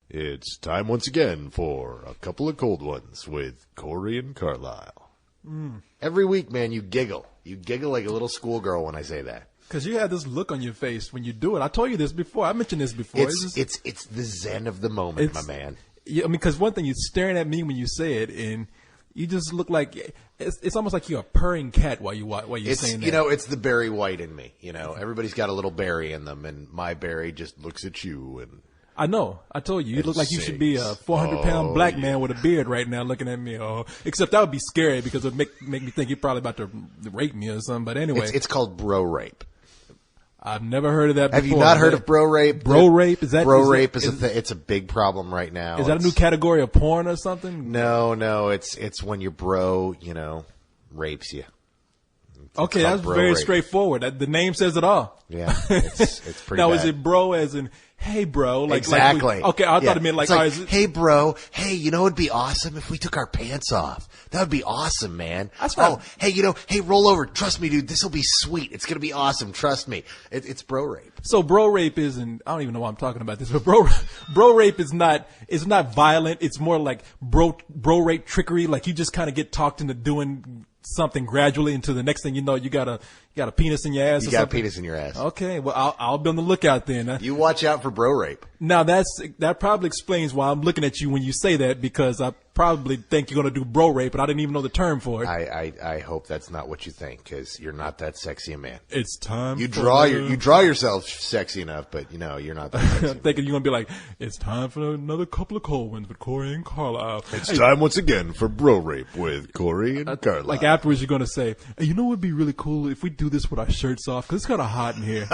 It's time once again for a couple of cold ones with Corey and Carlisle. Every week, man, you giggle. You giggle like a little schoolgirl when I say that. Because you had this look on your face when you do it. I told you this before. I mentioned this before. It's the zen of the moment, my man. Yeah, I mean, because one thing, you're staring at me when you say it, and you just look like it's almost like you're a purring cat while you're saying that. You know, it's the Barry White in me. You know, everybody's got a little Barry in them, and my Barry just looks at you and. I know. I told you. You look like you should be a 400-pound black man with a beard right now looking at me. Oh, except that would be scary because it would make me think you're probably about to rape me or something. But anyway. It's called bro rape. I've never heard of that before. Have you not heard of bro rape? Bro rape? It's a big problem right now. Is that a new category of porn or something? No. It's when your bro, rapes you. Okay, that's very rape. Straightforward. The name says it all. Yeah, it's pretty now, bad. is it bro as in, hey, bro? Exactly. Okay, I thought it meant hey, bro, hey, it would be awesome if we took our pants off. That would be awesome, man. That's right. Hey, roll over. Trust me, dude. This will be sweet. It's going to be awesome. Trust me. It's bro rape. So bro rape isn't, I don't even know why I'm talking about this, but bro rape is not violent. It's more like bro rape trickery. Like you just kind of get talked into doing something gradually until the next thing you know, you got a penis in your ass. You got a penis in your ass. Okay, well I'll be on the lookout then. You watch out for bro rape. Now that probably explains why I'm looking at you when you say that, because I probably think you're gonna do bro rape, but I didn't even know the term for it. I hope that's not what you think, because you're not that sexy a man. It's time. You draw yourself sexy enough, but you're not that sexy. I'm thinking you're gonna be like, it's time for another couple of cold ones with Corey and Carlisle. It's time once again for bro rape with Corey and Carlisle. Like afterwards, you're gonna say, hey, what would be really cool if we do this with our shirts off, because it's kind of hot in here.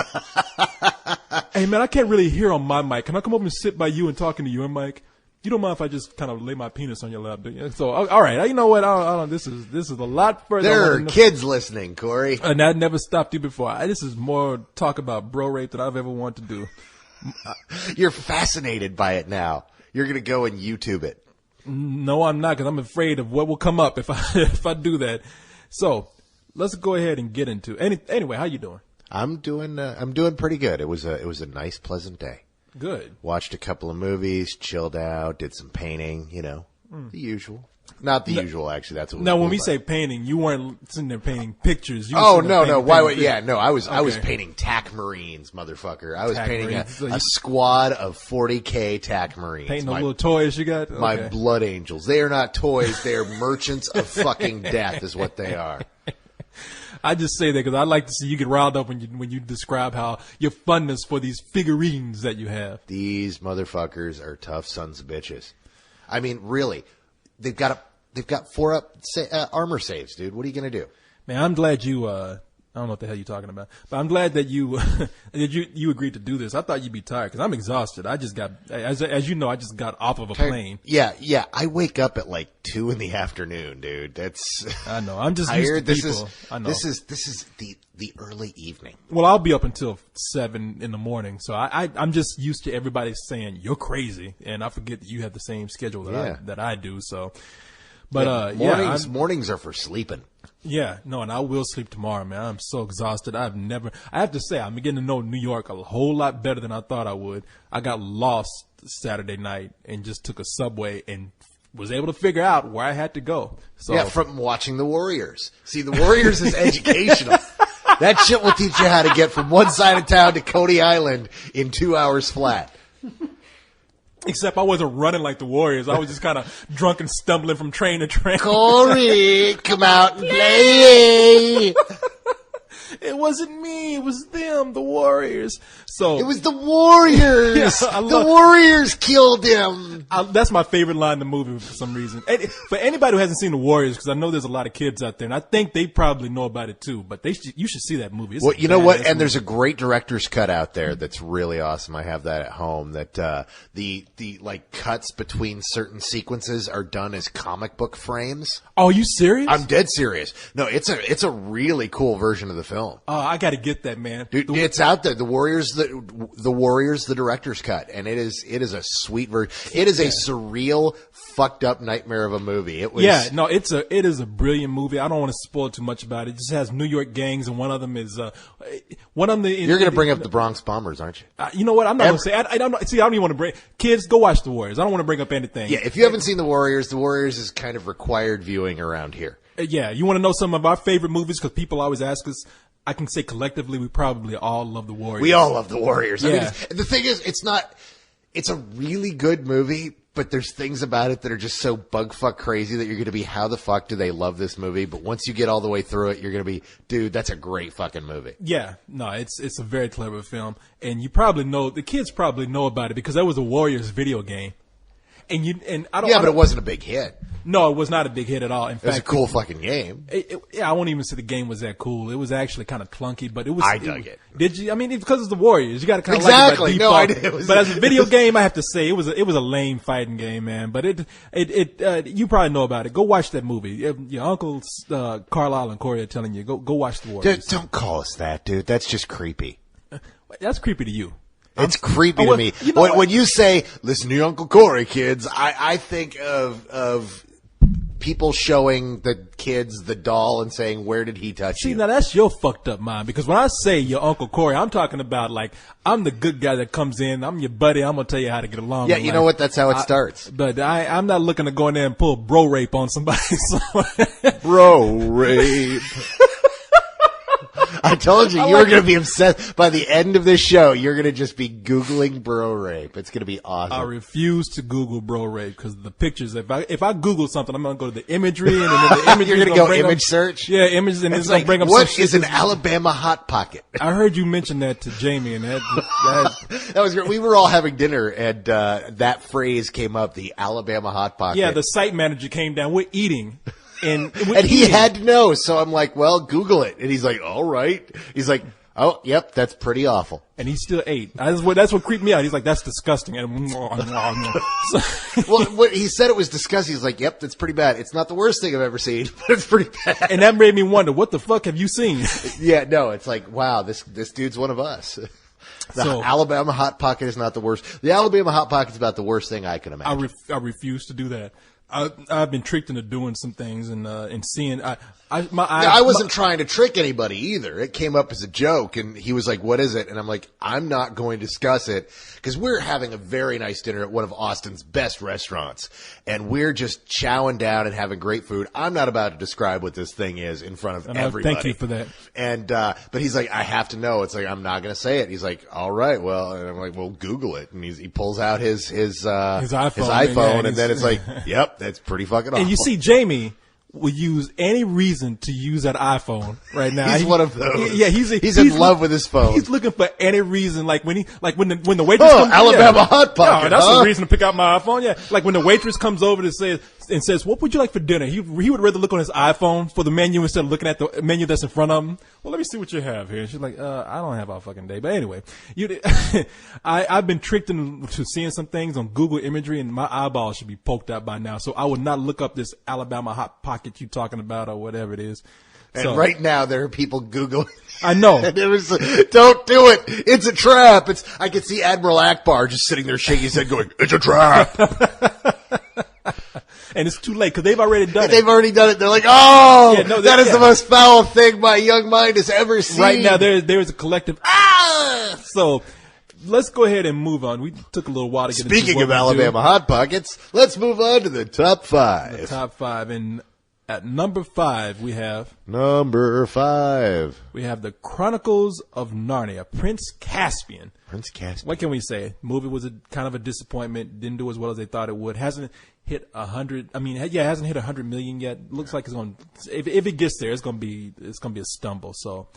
Hey man, I can't really hear on my mic. Can I come over and sit by you and talking to your mic? You don't mind if I just kind of lay my penis on your lap, do you? So, all right. You know what? I don't, this is a lot further. There are kids listening, Corey. And that never stopped you before. This is more talk about bro rape than I've ever wanted to do. You're fascinated by it now. You're going to go and YouTube it. No, I'm not, because I'm afraid of what will come up if I do that. So, let's go ahead and get into it. Anyway, how you doing? I'm doing pretty good. It was a nice, pleasant day. Good. Watched a couple of movies, chilled out, did some painting, the usual. Not the usual, actually. That's what. Now, when we say painting, you weren't sitting there painting pictures. No. Why? Yeah, no. I was painting TAC Marines, motherfucker. I was painting a squad of 40K TAC Marines. Painting the little toys you got. My blood angels. They are not toys. They are merchants of fucking death, is what they are. I just say that because I like to see you get riled up when you describe how your fondness for these figurines that you have. These motherfuckers are tough sons of bitches. I mean, really, they've got 4-up armor saves, dude. What are you gonna do? Man, I'm glad you. I don't know what the hell you're talking about, but I'm glad that you you agreed to do this. I thought you'd be tired because I'm exhausted. I just got, as you know, I just got off of a plane. Yeah. I wake up at like 2 PM, dude. I know. I'm just tired. Used to people. I know. This is the early evening. Well, I'll be up until 7 AM, so I'm just used to everybody saying you're crazy, and I forget that you have the same schedule that I do. So. But mornings are for sleeping. Yeah, no, and I will sleep tomorrow, man. I'm so exhausted. I have to say, I'm beginning to know New York a whole lot better than I thought I would. I got lost Saturday night and just took a subway and was able to figure out where I had to go. So yeah, from watching the Warriors. See, the Warriors is educational. That shit will teach you how to get from one side of town to Coney Island in 2 hours flat. Except I wasn't running like the Warriors. I was just kind of drunk and stumbling from train to train. Corey, come out and play. It wasn't me. It was them, the Warriors. So it was the Warriors. Yeah, the Warriors killed him. That's my favorite line in the movie for some reason. And for anybody who hasn't seen the Warriors, because I know there's a lot of kids out there, and I think they probably know about it too. But you should see that movie. Well, you know what? And there's a great director's cut out there that's really awesome. I have that at home. That the like cuts between certain sequences are done as comic book frames. Oh, are you serious? I'm dead serious. No, it's a really cool version of the film. Oh, I got to get that, man. Dude, it's out there. The Warriors, the director's cut, and it is a sweet version. It is a surreal, fucked up nightmare of a movie. It was. Yeah, no, it is a brilliant movie. I don't want to spoil too much about it. It just has New York gangs, and one of them is one of them. You're going to bring up the Bronx Bombers, aren't you? You know what? I'm not going to say. I don't see. I don't even want to bring kids. Go watch The Warriors. I don't want to bring up anything. Yeah, if you haven't seen The Warriors is kind of required viewing around here. Yeah, you want to know some of our favorite movies because people always ask us. I can say collectively, we probably all love The Warriors. We all love The Warriors. Yeah. I mean, the thing is, it's a really good movie, but there's things about it that are just so bugfuck crazy that you're going to be, how the fuck do they love this movie? But once you get all the way through it, you're going to be, dude, that's a great fucking movie. Yeah, no, it's a very clever film, and you probably know the kids probably know about it because that was a Warriors video game, and I don't. Yeah, but it wasn't a big hit. No, it was not a big hit at all. In fact, It was a cool fucking game. Yeah, I won't even say the game was that cool. It was actually kind of clunky, but it was. I dug it. Did you? I mean, it's because it's the Warriors. You got to kind of Exactly. like it by No, I default. did. But as a video game, I have to say it was a lame fighting game, man. But you probably know about it. Go watch that movie. Your uncle Carlisle and Corey are telling you go watch the Warriors. Dude, don't call us that, dude. That's just creepy. That's creepy to you. It's creepy well, to me. you know When you say, listen to your Uncle Corey, kids, I think of people showing the kids the doll and saying, where did he touch See, you? now that's your fucked up mind. Because when I say your Uncle Corey, I'm talking about like, I'm the good guy that comes in. I'm your buddy. I'm going to tell you how to get along. Yeah, in you life. know what? That's how it starts. But I'm not looking to go in there and pull bro rape on somebody. So. Bro rape. I told you, you were going to be obsessed. By the end of this show, you're going to just be Googling bro rape. It's going to be awesome. I refuse to Google bro rape because the pictures, if I Google something, I'm going to go to the imagery and then the image. You're going to go image search? Yeah, images, and it's going like, to bring up what some is shit an Alabama Hot Pocket? I heard you mention that to Jamie, and that That was great. We were all having dinner, and that phrase came up, the Alabama Hot Pocket. yeah, the site manager came down. We're eating. And he had to know, so I'm like, well, Google it. And he's like, all right. He's like, oh, yep, that's pretty awful. And he still ate. That's what creeped me out. He's like, that's disgusting. And so, Well, he said it was disgusting. He's like, yep, that's pretty bad. It's not the worst thing I've ever seen, but it's pretty bad. and that made me wonder, what the fuck have you seen? Yeah, no, it's like, wow, this dude's one of us. The Alabama Hot Pocket is not the worst. The Alabama Hot Pocket is about the worst thing I can imagine. I refuse to do that. I've been tricked into doing some things and seeing. I wasn't trying to trick anybody either. It came up as a joke, and he was like, "What is it?" And I'm like, "I'm not going to discuss it because we're having a very nice dinner at one of Austin's best restaurants, and we're just chowing down and having great food. I'm not about to describe what this thing is in front of everybody." Thank you for that. And but he's like, "I have to know." It's like, I'm not going to say it. He's like, "All right, well," and I'm like, "Well, Google it." And he pulls out his iPhone, and then it's like, "Yep, that's pretty fucking awful." And you see, Jamie will use any reason to use that iPhone right now. He's one of those. He's in love with his phone. He's looking for any reason, like when the waitress comes, Alabama Hot Pocket. No, that's a reason to pick out my iPhone. Yeah, like when the waitress comes over to says, "What would you like for dinner?" He would rather look on his iPhone for the menu instead of looking at the menu that's in front of him. Well, let me see what you have here. And she's like, "I don't have all fucking day." But anyway, I've been tricked into seeing some things on Google Imagery, and my eyeballs should be poked out by now. So I would not look up this Alabama Hot Pocket you talking about or whatever it is. And right now there are people Googling. I know. And it was, don't do it. It's a trap. I could see Admiral Akbar just sitting there shaking his head going, it's a trap. And it's too late because they've already done it. They've already done it. They're like, oh, Yeah, no, that is the most foul thing my young mind has ever seen. Right now there's a collective, So let's go ahead and move on. We took a little while to get into Speaking what of we Alabama do. Hot Pockets, let's move on to the top five. The top five. And at number 5, we have Number 5. The Chronicles of Narnia, Prince Caspian. Prince Caspian. What can we say? Movie was kind of a disappointment. Didn't do as well as they thought it would. Hasn't hit 100. I mean, yeah, it hasn't hit 100 million yet. Looks like it's going. If it gets there, it's going to be a stumble. So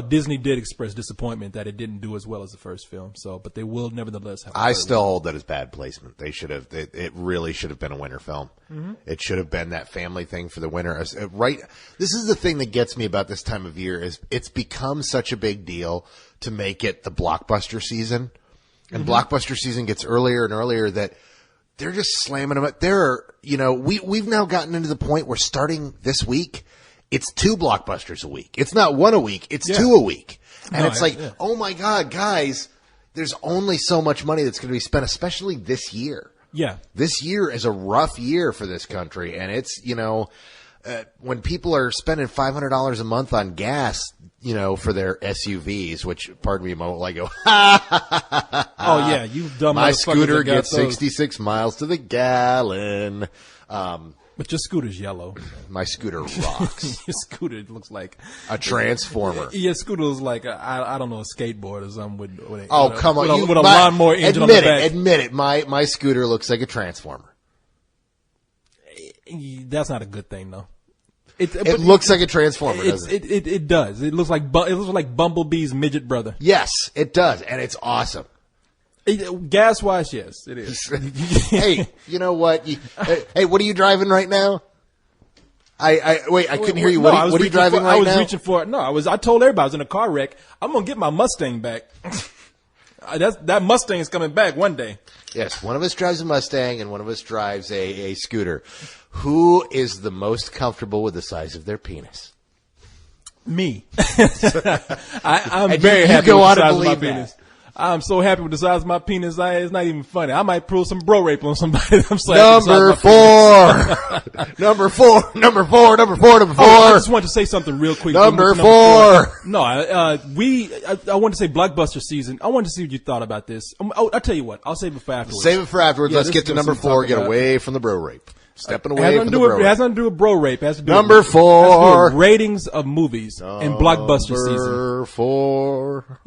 Disney did express disappointment that it didn't do as well as the first film. So, but they will nevertheless have. I still hold that as bad placement. They should have. It really should have been a winter film. Mm-hmm. It should have been that family thing for the winter. Right. This is the thing that gets me about this time of year is it's become such a big deal to make it the blockbuster season, and blockbuster season gets earlier and earlier that they're just slamming them. There are, we've now gotten into the point where starting this week, it's 2 blockbusters a week. It's not 1 a week. It's 2 a week. And it's like, oh my God, guys, there's only so much money that's going to be spent, especially this year. Yeah. This year is a rough year for this country, and it's, when people are spending $500 a month on gas, for their SUVs, which, pardon me a moment, I go, Oh yeah, you dumb my motherfuckers scooter that got gets those. 66 miles to the gallon. But your scooter's yellow. My scooter rocks. Your scooter looks like A transformer. your scooter is like I don't know, a skateboard or something with Oh, come on. with a lawnmower engine on the back. Admit it. My scooter looks like a transformer. That's not a good thing though. It looks like a transformer, doesn't it? It does. It looks like Bumblebee's midget brother. Yes, it does, and it's awesome. Gas wise, yes, it is. Hey, you know what? Hey, what are you driving right now? I couldn't hear you. No, What are you driving right now? I was reaching for. No, I told everybody I was in a car wreck. I'm gonna get my Mustang back. That Mustang is coming back one day. Yes, one of us drives a Mustang and one of us drives a scooter. Who is the most comfortable with the size of their penis? Me. I'm And very you happy go with on the to size of my believe penis. I'm so happy with the size of my penis. It's not even funny. I might pull some bro rape on somebody. I'm so happy with the size of my penis. Number four. I just wanted to say something real quick. Number four. No, I wanted to say blockbuster season. I wanted to see what you thought about this. I'll tell you what. I'll save it for afterwards. Save it for afterwards. Yeah, Let's this get is to good number stuff to 4. talk Get about. away from the bro rape. Stepping It away has from nothing the to bro do with- rape. It has nothing to do with bro rape. It has to do Number with, it has to do 4. with ratings of movies in blockbuster season. Number 4.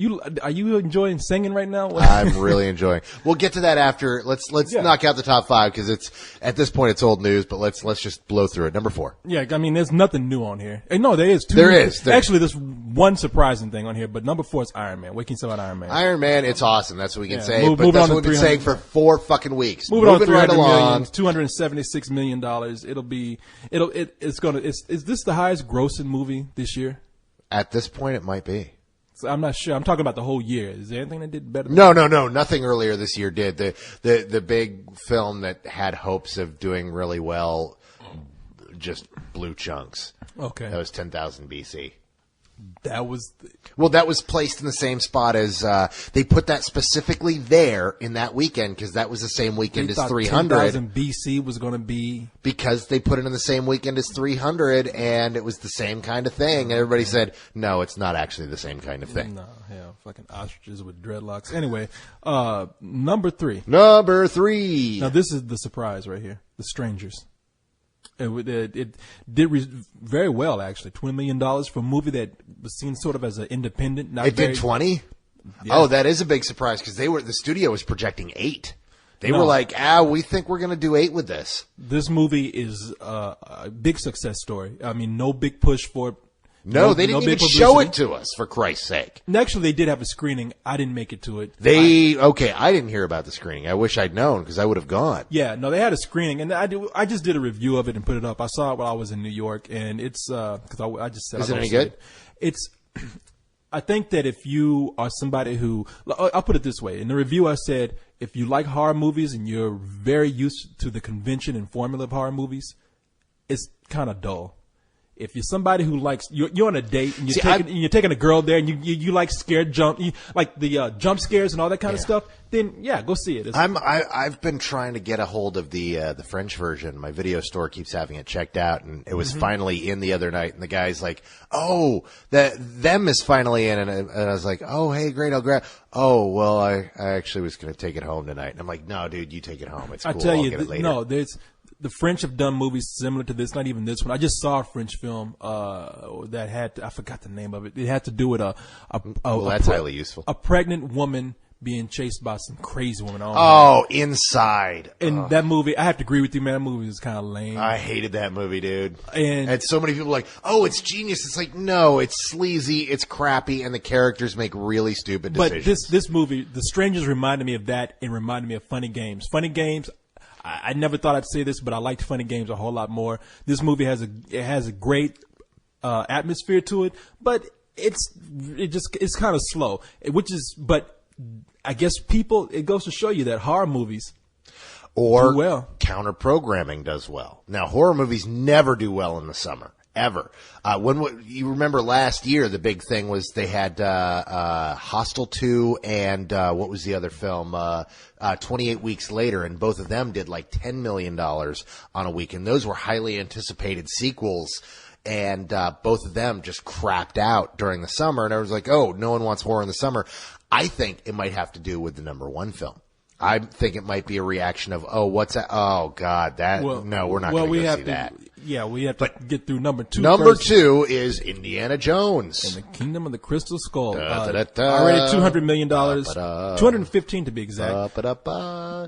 Are you enjoying singing right now? I'm really enjoying. We'll get to that after. Let's Yeah. knock out the top 5 because it's at this point it's old news. But let's just blow through it. Number 4. Yeah, I mean, there's nothing new on here. And no, there is. There is. Actually, there's one surprising thing on here, but number 4 is Iron Man. What can you say about Iron Man? Iron Man, it's awesome. That's what we can Yeah, say. move But that's on to what we've been 300. saying for 4 fucking weeks. Moving on to right 300 along. million, $276 million. Is this the highest grossing movie this year? At this point, it might be. So I'm not sure. I'm talking about the whole year. Is there anything that did better? No. Nothing earlier this year did. The big film that had hopes of doing really well just blew chunks. Okay. That was 10,000 BC. That was Well, that was placed in the same spot as they put that specifically there in that weekend because that was the same weekend as 300. 10,000 BC was going to be. Because they put it in the same weekend as 300, and it was the same kind of thing. And everybody said, "No, it's not actually the same kind of thing." No, yeah, fucking ostriches with dreadlocks. Anyway, number 3. Number 3. Now this is the surprise right here. The Strangers. It did very well, actually. $20 million for a movie that was seen sort of as an independent. Not It very, did 20. Yeah. Oh, that is a big surprise because the studio was projecting 8. They No. were like, we think we're going to do 8 with this. This movie is a big success story. I mean, no big push for it. No, they didn't big even show publicity. it to us, for Christ's sake. And actually, they did have a screening. I didn't make it to it. I didn't hear about the screening. I wish I'd known because I would have gone. Yeah, no, they had a screening, and I just did a review of it and put it up. I saw it while I was in New York, and it's because I just said Is I it any don't see good? It's. I think that if you are somebody who, I'll put it this way. In the review, I said if you like horror movies and you're very used to the convention and formula of horror movies, it's kind of dull. If you're somebody who likes, you're on a date and you're taking a girl there and you like like the jump scares and all that kind of Yeah. stuff, then yeah, go see it. I've been trying to get a hold of the French version. My video store keeps having it checked out, and it was finally in the other night. And the guy's like, "Oh, them is finally in," and I was like, "Oh, hey, great, I'll grab." Oh, well, I actually was going to take it home tonight. And I'm like, "No, dude, you take it home. It's cool. I tell I'll you, get it later." no, the French have done movies similar to this. Not even this one. I just saw a French film that had I forgot the name of it. It had to do with that's highly useful. A pregnant woman being chased by some crazy woman. Oh, Inside. And that movie, I have to agree with you, man. That movie is kind of lame. I hated that movie, dude. And so many people are like, "Oh, it's genius." It's like, no, it's sleazy, it's crappy, and the characters make really stupid decisions. But this movie, The Strangers, reminded me of that and reminded me of Funny Games. Funny Games. I never thought I'd say this, but I liked Funny Games a whole lot more. This movie has a great atmosphere to it, but it's kind of slow. But I guess it goes to show you that horror movies or do well. counter programming does well. Now, horror movies never do well in the summer. ever. You remember last year, the big thing was they had Hostel 2 and what was the other film? 28 Weeks Later, and both of them did like $10 million on a week, and those were highly anticipated sequels. And both of them just crapped out during the summer, and I was like, oh, no one wants horror in the summer. I think it might have to do with the number one film. I think it might be a reaction of, oh, what's that? Oh, God, no, we're not going to go see that. Yeah, we have to get through number two. Number first. 2 is Indiana Jones. And the Kingdom of the Crystal Skull. Already $200 million. 215 to be exact.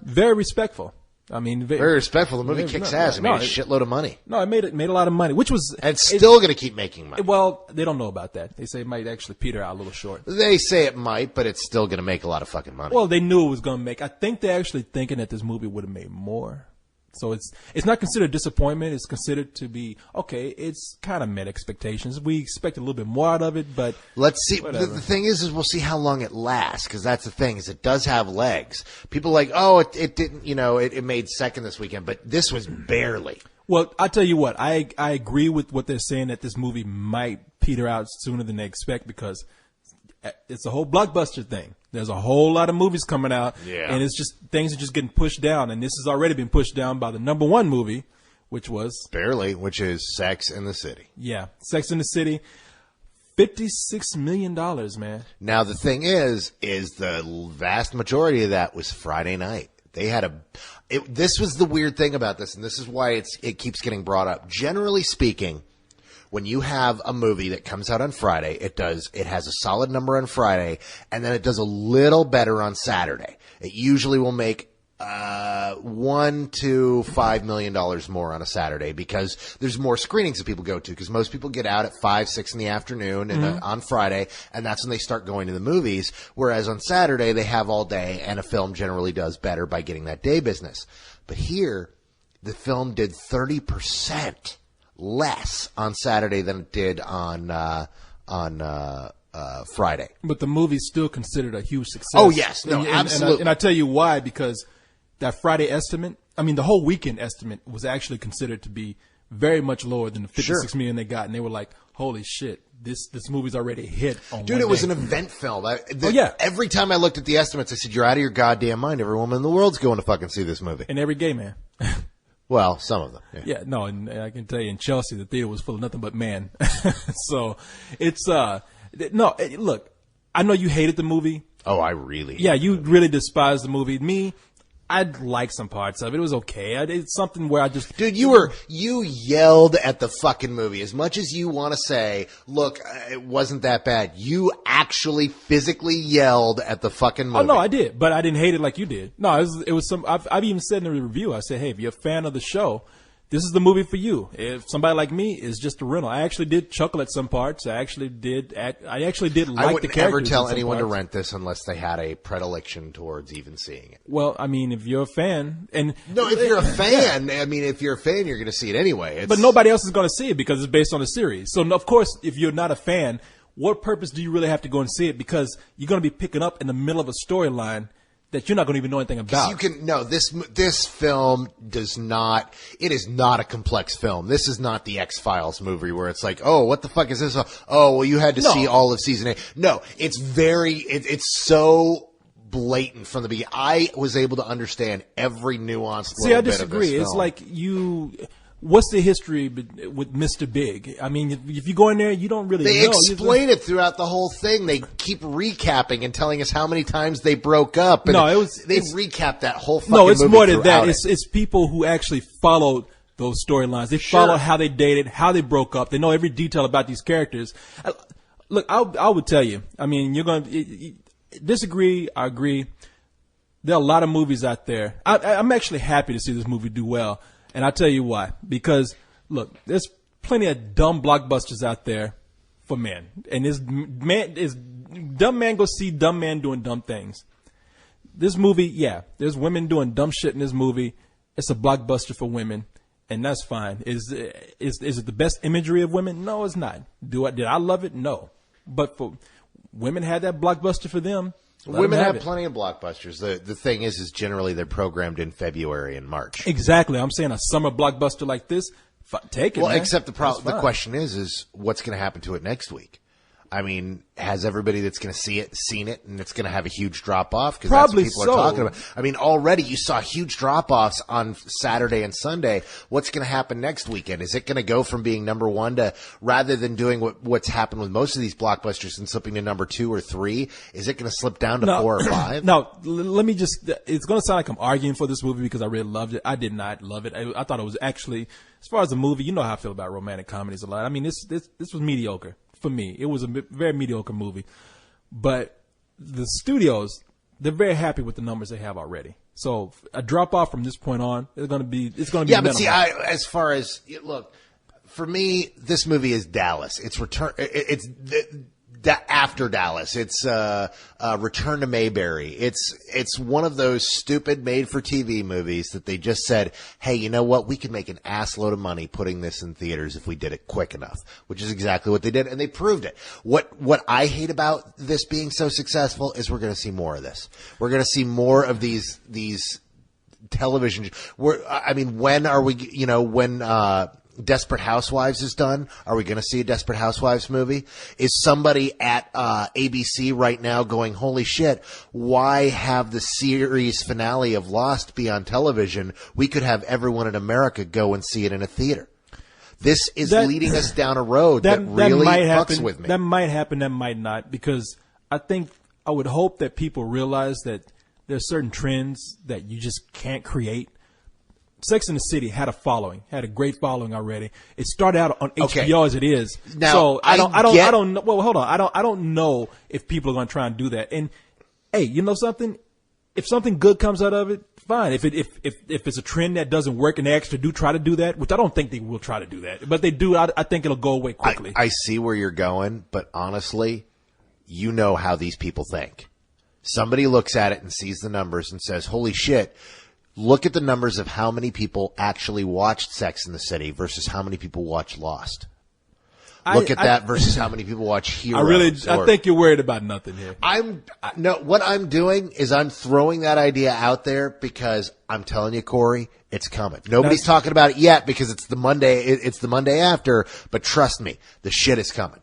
Very respectful. I mean, very respectful. The movie kicks ass. It made a shitload of money. No, it made a lot of money, which was... And still going to keep making money. Well, they don't know about that. They say it might actually peter out a little short. They say it might, but it's still going to make a lot of fucking money. Well, they knew it was going to make... I think they're actually thinking that this movie would have made more. So it's not considered disappointment. It's considered to be, okay, it's kind of met expectations. We expect a little bit more out of it, but let's see. The thing is we'll see how long it lasts, because that's the thing, is it does have legs. People are like, oh, it didn't, it made second this weekend, but this was barely. Well, I'll tell you what, I agree with what they're saying, that this movie might peter out sooner than they expect, because it's a whole blockbuster thing. There's a whole lot of movies coming out, and it's just things are just getting pushed down, and this has already been pushed down by the number one movie, which is Sex and the City. Yeah, Sex and the City. $56 million, man. Now the thing is the vast majority of that was Friday night. They had this was the weird thing about this, and this is why it keeps getting brought up. Generally speaking, when you have a movie that comes out on Friday, it has a solid number on Friday, and then it does a little better on Saturday. It usually will make $1 to $5 million more on a Saturday, because there's more screenings that people go to, because most people get out at 5, 6 in the afternoon and on Friday, and that's when they start going to the movies. Whereas on Saturday, they have all day, and a film generally does better by getting that day business. But here, the film did 30% less on Saturday than it did on Friday. But the movie's still considered a huge success. Oh, yes. No, absolutely. And I tell you why, because that Friday estimate, the whole weekend estimate was actually considered to be very much lower than the $56 million they got. And they were like, holy shit, this movie's already hit on Dude, it was an event film. Yeah. Every time I looked at the estimates, I said, you're out of your goddamn mind. Every woman in the world's going to fucking see this movie. And every gay man. Well, some of them. Yeah, no, and I can tell you in Chelsea, the theater was full of nothing but men. So it's, look, I know you hated the movie. Oh, I really? Yeah, you really despised the movie. Me, I liked some parts of it. It was okay. It's something where I just... Dude, you yelled at the fucking movie. As much as you want to say, look, it wasn't that bad, you actually physically yelled at the fucking movie. Oh, no, I did. But I didn't hate it like you did. No, it was some... I've even said in a review, I said, hey, if you're a fan of the show, this is the movie for you. If somebody like me is just a rental. I actually did chuckle at some parts. I actually did like the characters. I wouldn't ever tell anyone to rent this unless they had a predilection towards even seeing it. Well, if you're a fan, and no, if you're a fan, if you're a fan, you're going to see it anyway. But nobody else is going to see it because it's based on a series. So of course, if you're not a fan, what purpose do you really have to go and see it? Because you're going to be picking up in the middle of a storyline that you're not going to even know anything about. This film does not, it is not a complex film. This is not the X-Files movie where it's like, oh, what the fuck is this? Oh, well, you had to see all of season 8. No, it's it's so blatant from the beginning. I was able to understand every nuanced little bit of this film. See, I disagree. It's like what's the history with Mr. Big? If you go in there, you don't really know. They explain it throughout the whole thing. They keep recapping and telling us how many times they broke up. And they recap that whole fucking movie. No, it's more than that. It's people who actually followed those storylines. They follow how they dated, how they broke up. They know every detail about these characters. Look, I would tell you. You're going to disagree. I agree. There are a lot of movies out there. I'm actually happy to see this movie do well. And I'll tell you why. Because, look, there's plenty of dumb blockbusters out there for men. And dumb man go see dumb man doing dumb things. This movie, there's women doing dumb shit in this movie. It's a blockbuster for women, and that's fine. Is it the best imagery of women? No, it's not. Did I love it? No. But for women had that blockbuster for them. Women have plenty of blockbusters. The thing is generally they're programmed in February and March. Exactly. I'm saying a summer blockbuster like this, Take it. Well, man. except the That's fine. question is what's going to happen to it next week? I mean, has everybody that's going to see it seen it, and it's going to have a huge drop off? Because that's what Probably people so. are talking about. I mean, already you saw huge drop offs on Saturday and Sunday. What's going to happen next weekend? Is it going to go from being number one to, rather than doing what's happened with most of these blockbusters and slipping to number 2 or 3? Is it going to slip down to 4 or 5? No, let me just. It's going to sound like I'm arguing for this movie because I really loved it. I did not love it. I thought it was actually, as far as the movie, you know how I feel about romantic comedies a lot. I mean, this was mediocre for me. It was a very mediocre movie, but the studios, they're very happy with the numbers they have already. So a drop off from this point on, it's going to be Yeah, but minimal. see, as far as look, for me, this movie is Dallas. It's It's after Dallas. It's Return to Mayberry. It's one of those stupid made-for-TV movies that they just said, hey, you know what? We could make an ass load of money putting this in theaters if we did it quick enough, which is exactly what they did, and they proved it. What I hate about this being so successful is we're going to see more of this. We're going to see more of these television. When are we? When Desperate Housewives is done, are we going to see a Desperate Housewives movie? Is somebody at ABC right now going, holy shit, why have the series finale of Lost be on television? We could have everyone in America go and see it in a theater. This is leading us down a road that really might fucks happen, with me. That might happen, that might not, because I would hope that people realize that there are certain trends that you just can't create. Sex and the City had a great following already. It started out on HBO as it is. Now, so I don't know. Well, hold on. I don't know if people are going to try and do that. And hey, you know something? If something good comes out of it, fine. If it's a trend that doesn't work and they actually do try to do that, which I don't think they will try to do that, but they do, I think it'll go away quickly. I see where you're going, but honestly, you know how these people think. Somebody looks at it and sees the numbers and says, holy shit. Look at the numbers of how many people actually watched Sex and the City versus how many people watched Lost. Look at that versus how many people watch Heroes. I think you're worried about nothing here. What I'm doing is I'm throwing that idea out there because I'm telling you, Corey, it's coming. Nobody's talking about it yet because it's the Monday after, but trust me, the shit is coming.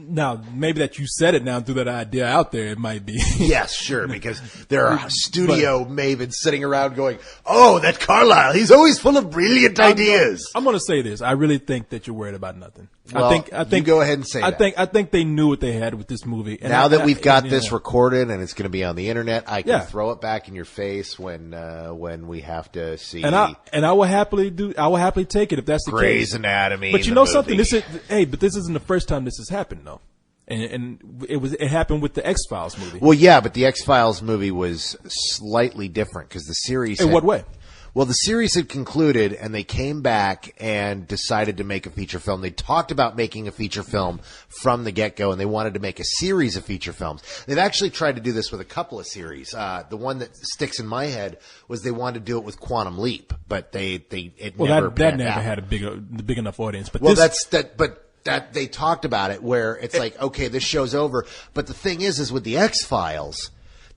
Now, maybe that you said it now and threw that idea out there, it might be. Yes, sure, because there are studio mavens sitting around going, oh, that Carlisle, he's always full of brilliant ideas. I'm going to say this. I really think that you're worried about nothing. Well, I think you go ahead and say that. I think they knew what they had with this movie. And now that we've got this recorded and it's going to be on the internet, I can Yeah. throw it back in your face when we have to see And I will happily take it if that's the Grey's case. Anatomy. But you the know movie. something? But this isn't the first time this has happened though. And it happened with the X-Files movie. Well, yeah, but the X-Files movie was slightly different because the series. In what way? Well, the series had concluded, and they came back and decided to make a feature film. They talked about making a feature film from the get-go, and they wanted to make a series of feature films. They've actually tried to do this with a couple of series. The one that sticks in my head was they wanted to do it with Quantum Leap, but that never had a big enough audience. But well, that they talked about it where it's like, okay, this show's over. But the thing is with the X-Files,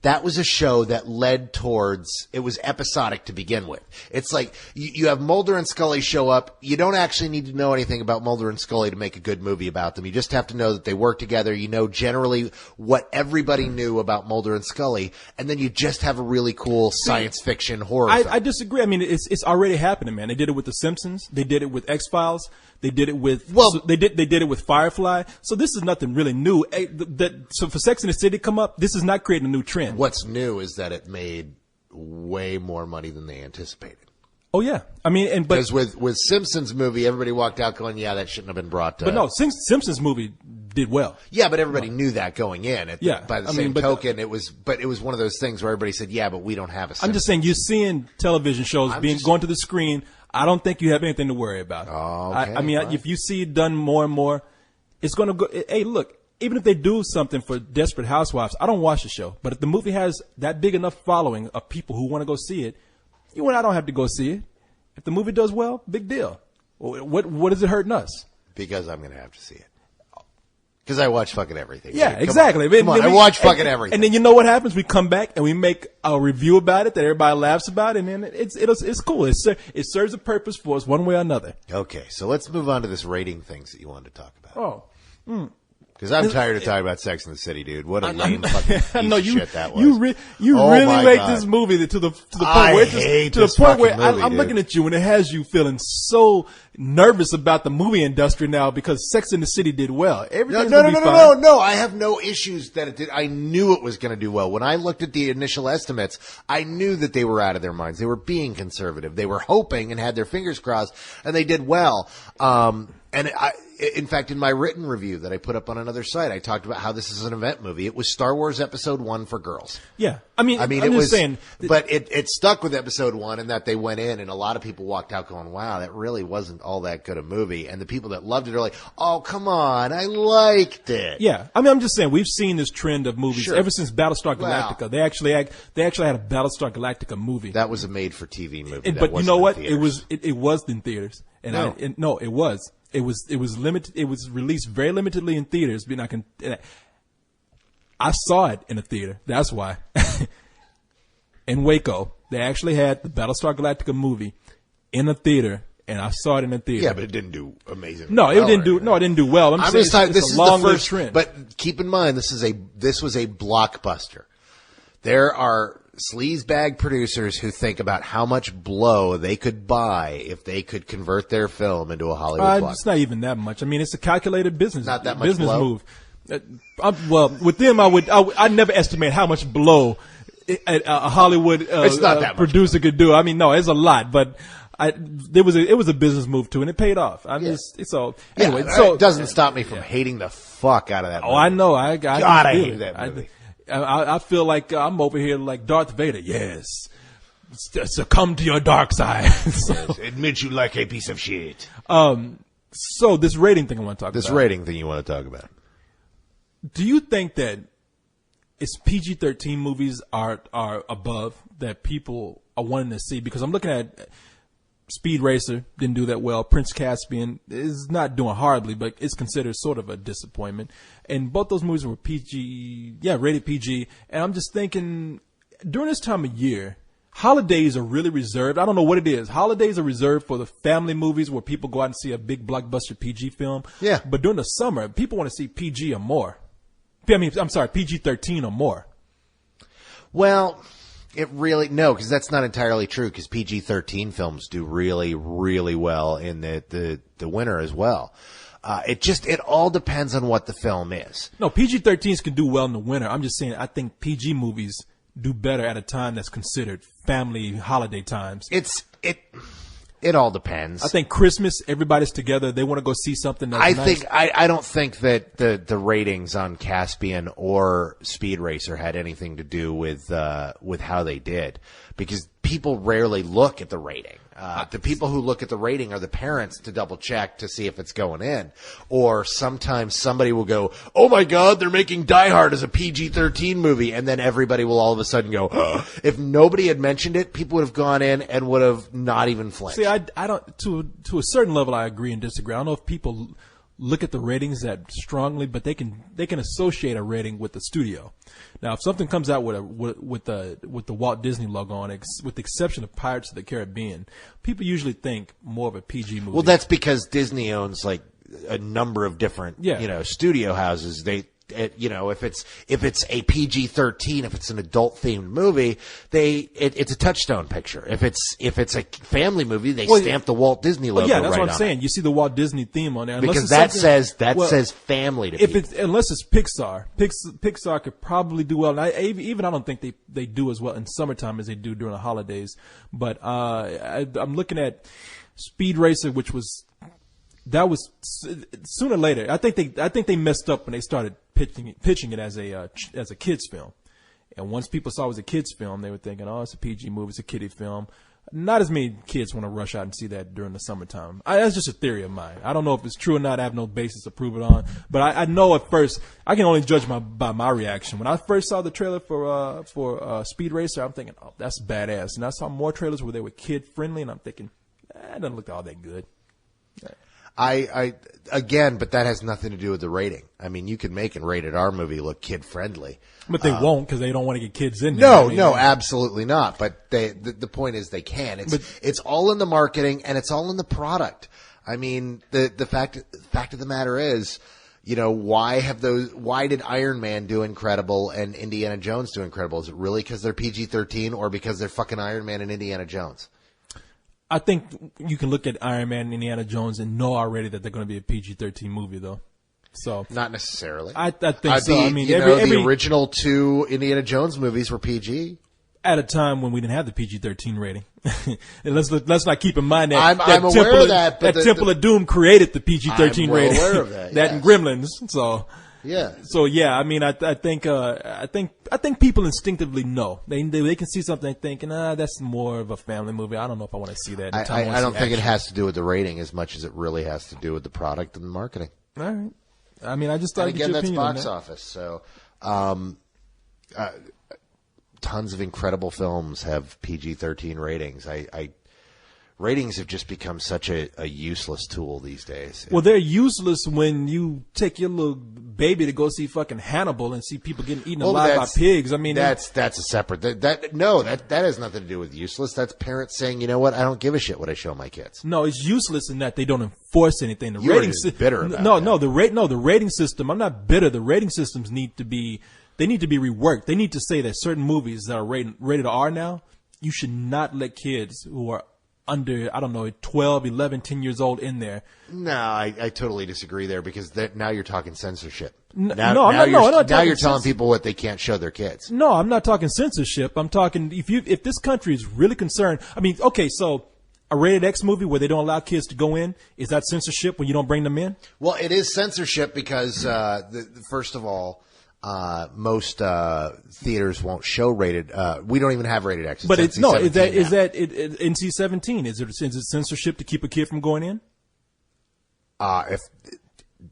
that was a show that led towards, it was episodic to begin with. It's like you have Mulder and Scully show up. You don't actually need to know anything about Mulder and Scully to make a good movie about them. You just have to know that they work together. You know generally what everybody knew about Mulder and Scully. And then you just have a really cool science fiction horror film. I disagree. I mean, it's already happening, man. They did it with The Simpsons. They did it with X-Files. They did it with they did it with Firefly. So this is nothing really new. So for Sex and the City to come up, this is not creating a new trend. What's new is that it made way more money than they anticipated. Oh yeah, I mean, because with Simpsons movie, everybody walked out going, "Yeah, that shouldn't have been brought to." But no, Simpsons movie did well. Yeah, but everybody knew that going in. By the same token, it was one of those things where everybody said, "Yeah, but we don't have a." Simpsons. I'm just saying, you're seeing television shows going to the screen. I don't think you have anything to worry about. Oh, okay, I mean, if you see it done more and more, it's going to go. Hey, look, even if they do something for Desperate Housewives, I don't watch the show. But if the movie has that big enough following of people who want to go see it, you and I don't have to go see it. If the movie does well, big deal. What is it hurting us? Because I'm going to have to see it. Because I watch fucking everything. Yeah, dude. Come exactly. on. Come on, I watch fucking everything. And then you know what happens? We come back and we make a review about it that everybody laughs about, and then it's cool. It serves a purpose for us one way or another. Okay, so let's move on to this rating things that you wanted to talk about. Oh. Because I'm tired of talking about Sex in the City, dude. What a lame fucking piece I know of you. shit that was. You Oh really my rate God. this movie to the point I where hate to the this point where fucking movie, I'm dude. looking at you and it has you feeling so nervous about the movie industry now because Sex in the City did well. Everything's gonna be fine. No. I have no issues that it did. I knew it was going to do well. When I looked at the initial estimates, I knew that they were out of their minds. They were being conservative. They were hoping and had their fingers crossed, and they did well. In fact, in my written review that I put up on another site, I talked about how this is an event movie. It was Star Wars Episode 1 for girls. Yeah, I mean, I'm it just was, saying. but it stuck with Episode 1 in that they went in and a lot of people walked out going, wow, that really wasn't all that good a movie. And the people that loved it are like, oh, come on, I liked it. Yeah, I mean, I'm just saying we've seen this trend of movies Sure. ever since Battlestar Wow. Galactica. They actually had a Battlestar Galactica movie. That was a made-for-TV movie. And- That but you wasn't know in what? theaters. It was in theaters, and No. it was. It was limited. It was released very limitedly in theaters. But I saw it in a theater. That's why. In Waco, they actually had the Battlestar Galactica movie in a theater, and I saw it in a theater. Yeah, but it didn't do amazing. No, it well didn't or do. anything. No, it didn't do well. I'm I'm saying just talking. it's This a is the long-lived first trend. But keep in mind, this was a blockbuster. There are sleazebag producers who think about how much blow they could buy if they could convert their film into a Hollywood blockbuster. It's not even that much. I mean, it's a calculated business. Not that much business blow? move. Well, with them, I'd never estimate how much blow a Hollywood It's not that much producer could do. I mean, no, it's a lot, but it was a business move too, and it paid off. Anyway, so it doesn't stop me from hating the fuck out of that movie. Oh, I know. I God, I feel hate it. that movie. I feel like I'm over here like Darth Vader. Yes, succumb to your dark side. So, Admit you like a piece of shit. so this rating thing I want to talk This about. rating thing you want to talk about. Do you think that it's PG-13 movies are above that people are wanting to see? Because I'm looking at Speed Racer, didn't do that well. Prince Caspian is not doing horribly, but it's considered sort of a disappointment. And both those movies were rated PG. And I'm just thinking, during this time of year, holidays are really reserved. I don't know what it is. Holidays are reserved for the family movies where people go out and see a big blockbuster PG film. Yeah. But during the summer, people want to see PG or more. PG-13 or more. Well, because that's not entirely true, because PG-13 films do really, really well in the winter as well. It all depends on what the film is. No, PG-13s can do well in the winter. I'm just saying I think PG movies do better at a time that's considered family holiday times. It all depends. I think Christmas, everybody's together. They want to go see something that's nice. I don't think that the ratings on Caspian or Speed Racer had anything to do with how they did, because people rarely look at the rating. The people who look at the rating are the parents to double check to see if it's going in. Or sometimes somebody will go, oh my God, they're making Die Hard as a PG-13 movie. And then everybody will all of a sudden go, if nobody had mentioned it, people would have gone in and would have not even flinched. See, I don't, to a certain level, I agree and disagree. I don't know if people look at the ratings that strongly, but they can associate a rating with the studio. Now, if something comes out with the Walt Disney logo on it, with the exception of Pirates of the Caribbean, people usually think more of a PG movie. Well, that's because Disney owns like a number of different, studio houses. If it's a PG-13, if it's an adult themed movie, it's a touchstone picture. If it's a family movie, they stamp the Walt Disney logo. Yeah, that's right what I'm on saying. it. You see the Walt Disney theme on there, Because that says family to people. Unless it's Pixar. Pixar could probably do well. And I don't think they do as well in summertime as they do during the holidays. But I'm looking at Speed Racer, which was sooner or later. I think they messed up when they started pitching it as a kids film. And once people saw it was a kids film, they were thinking, oh, it's a PG movie, it's a kiddie film. Not as many kids want to rush out and see that during the summertime. That's just a theory of mine. I don't know if it's true or not. I have no basis to prove it on. But I know at first, I can only judge by my reaction. When I first saw the trailer for Speed Racer, I'm thinking, oh, that's badass. And I saw more trailers where they were kid friendly, and I'm thinking, it doesn't look all that good. Again, but that has nothing to do with the rating. I mean, you could make a rated R movie look kid friendly. But they won't because they don't want to get kids in there. No, absolutely not. But the point is they can. It's all in the marketing and it's all in the product. I mean, the fact of the matter is, you know, why did Iron Man do incredible and Indiana Jones do incredible? Is it really because they're PG-13 or because they're fucking Iron Man and Indiana Jones? I think you can look at Iron Man and Indiana Jones and know already that they're going to be a PG-13 movie, though. So not necessarily. I think so. I mean, the original 2 Indiana Jones movies were PG. At a time when we didn't have the PG-13 rating. And let's not keep in mind that I'm aware of that. But Temple of Doom created the PG-13 rating. I'm aware of that. That and Gremlins. So yeah. So yeah, I mean, I think people instinctively know they can see something thinking, that's more of a family movie. I don't know if I want to see that. I don't think it has to do with the rating as much as it really has to do with the product and the marketing. All right. I mean, I just thought. And again, that's box that. office. So, tons of incredible films have PG-13 ratings. Ratings have just become such a useless tool these days. Well, they're useless when you take your little baby to go see fucking Hannibal and see people getting eaten alive by pigs. I mean, that's a separate. That has nothing to do with useless. That's parents saying, you know what, I don't give a shit what I show my kids. No, it's useless in that they don't enforce anything. The You're rating bitter about that. The rating system. I'm not bitter. The rating systems need to be reworked. They need to say that certain movies that are rated R now, you should not let kids who are under, 12, 11, 10 years old in there. No, I totally disagree there because now you're talking censorship. I'm not telling people what they can't show their kids. No, I'm not talking censorship. I'm talking if this country is really concerned. I mean, okay, so a rated X movie where they don't allow kids to go in, is that censorship when you don't bring them in? Well, it is censorship because first of all, most theaters won't show rated. We don't even have rated X. But is that NC-17? Is it censorship to keep a kid from going in?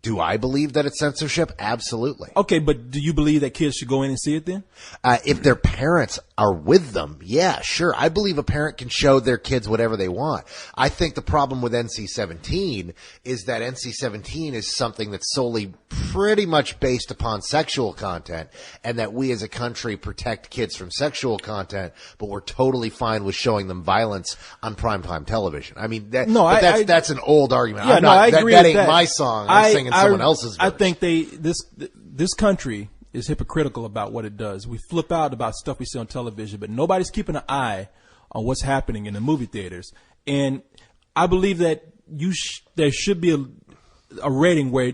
Do I believe that it's censorship? Absolutely. Okay, but do you believe that kids should go in and see it then? If their parents are with them, yeah, sure. I believe a parent can show their kids whatever they want. I think the problem with NC-17 is that NC-17 is something that's solely pretty much based upon sexual content, and that we as a country protect kids from sexual content, but we're totally fine with showing them violence on primetime television. I mean, that's an old argument. Yeah, I agree that with ain't my song. I'm singing someone else's verse. I think this country is hypocritical about what it does. We flip out about stuff we see on television, but nobody's keeping an eye on what's happening in the movie theaters. And I believe that there should be a rating where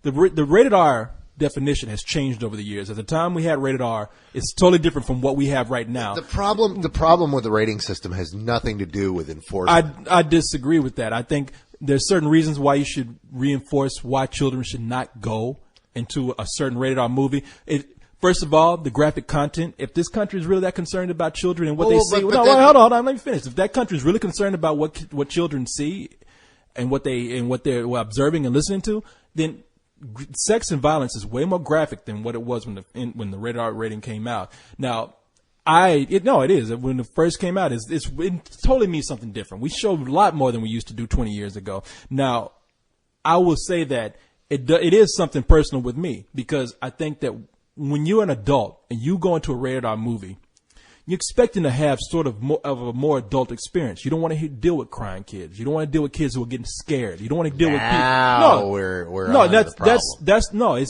the rated R definition has changed over the years. At the time we had rated R, it's totally different from what we have right now. The problem with the rating system has nothing to do with enforcement. I disagree with that. I think there's certain reasons why you should reinforce why children should not go into a certain rated R movie. First of all, the graphic content. If this country is really that concerned about children and what they see, hold on, let me finish. If that country is really concerned about what children see and what they're observing and listening to, then sex and violence is way more graphic than what it was when the rated R rating came out. Now, it is. When it first came out, it totally means something different. We show a lot more than we used to do 20 years ago. Now, I will say that it is something personal with me because I think that when you're an adult and you go into a rated R movie, you're expecting to have sort of a more adult experience. You don't want to deal with crying kids. You don't want to deal with kids who are getting scared. You don't want to deal with people.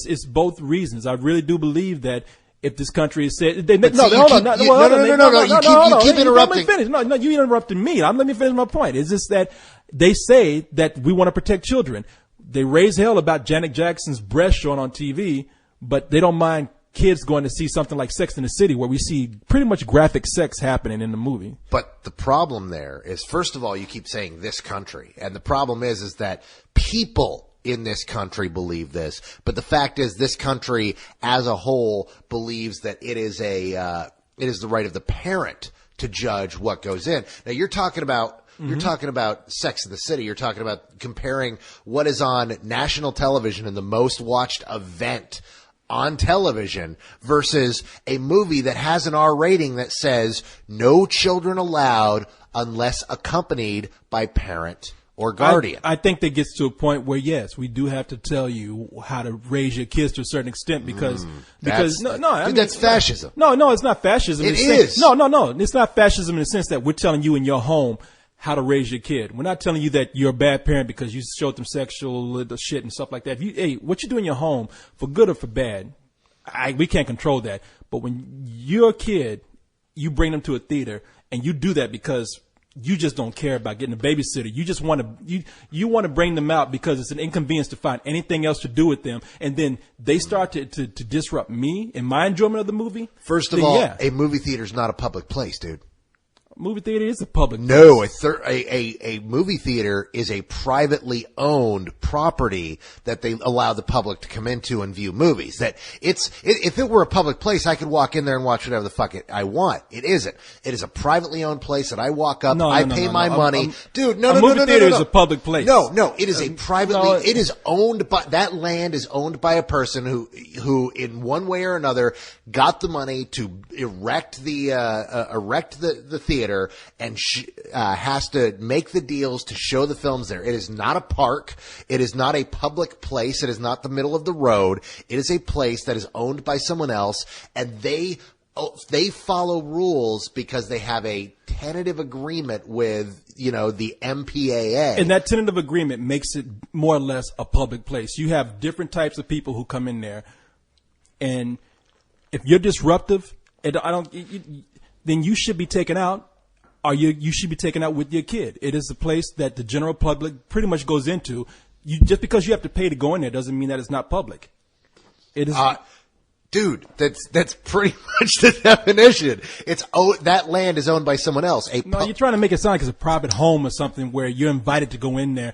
It's both reasons. I really do believe that if this country is said, you keep interrupting. No, you interrupted me. Let me finish my point. It's just that they say that we want to protect children. They raise hell about Janet Jackson's breast shown on TV, but they don't mind kids going to see something like Sex and the City where we see pretty much graphic sex happening in the movie. But the problem there is, first of all, you keep saying this country. And the problem is that people in this country believe this. But the fact is this country as a whole believes that it is the right of the parent to judge what goes in. Now you're talking about Sex and the City. You're talking about comparing what is on national television and the most watched event on television versus a movie that has an R rating that says no children allowed unless accompanied by parent or guardian. I think that gets to a point where, yes, we do have to tell you how to raise your kids to a certain extent because that's fascism. No, it's not fascism. It is. No. It's not fascism in the sense that we're telling you in your home how to raise your kid. We're not telling you that you're a bad parent because you showed them sexual shit and stuff like that. What you do in your home, for good or for bad, we can't control that. But when you're a kid, you bring them to a theater and you do that because you just don't care about getting a babysitter. You just want to you want to bring them out because it's an inconvenience to find anything else to do with them, and then they start to disrupt me and my enjoyment of the movie. First of all, a movie theater is not a public place, dude. Movie theater is a public place. No, a movie theater is a privately owned property that they allow the public to come into and view movies. If it were a public place, I could walk in there and watch whatever the fuck I want. It isn't. It is a privately owned place that I walk up, I pay my money. Dude, no. A movie theater is a public place. No, it is a privately, it is owned by, that land is owned by a person who in one way or another got the money to erect the theater and has to make the deals to show the films there. It is not a park. It is not a public place. It is not the middle of the road. It is a place that is owned by someone else, and they follow rules because they have a tentative agreement with, the MPAA. And that tentative agreement makes it more or less a public place. You have different types of people who come in there, and if you're disruptive, then you should be taken out. Or you should be taken out with your kid. It is a place that the general public pretty much goes into. Just because you have to pay to go in there doesn't mean that it's not public. It is. Dude, that's pretty much the definition. That land is owned by someone else. No, you're trying to make it sound like it's a private home or something where you're invited to go in there.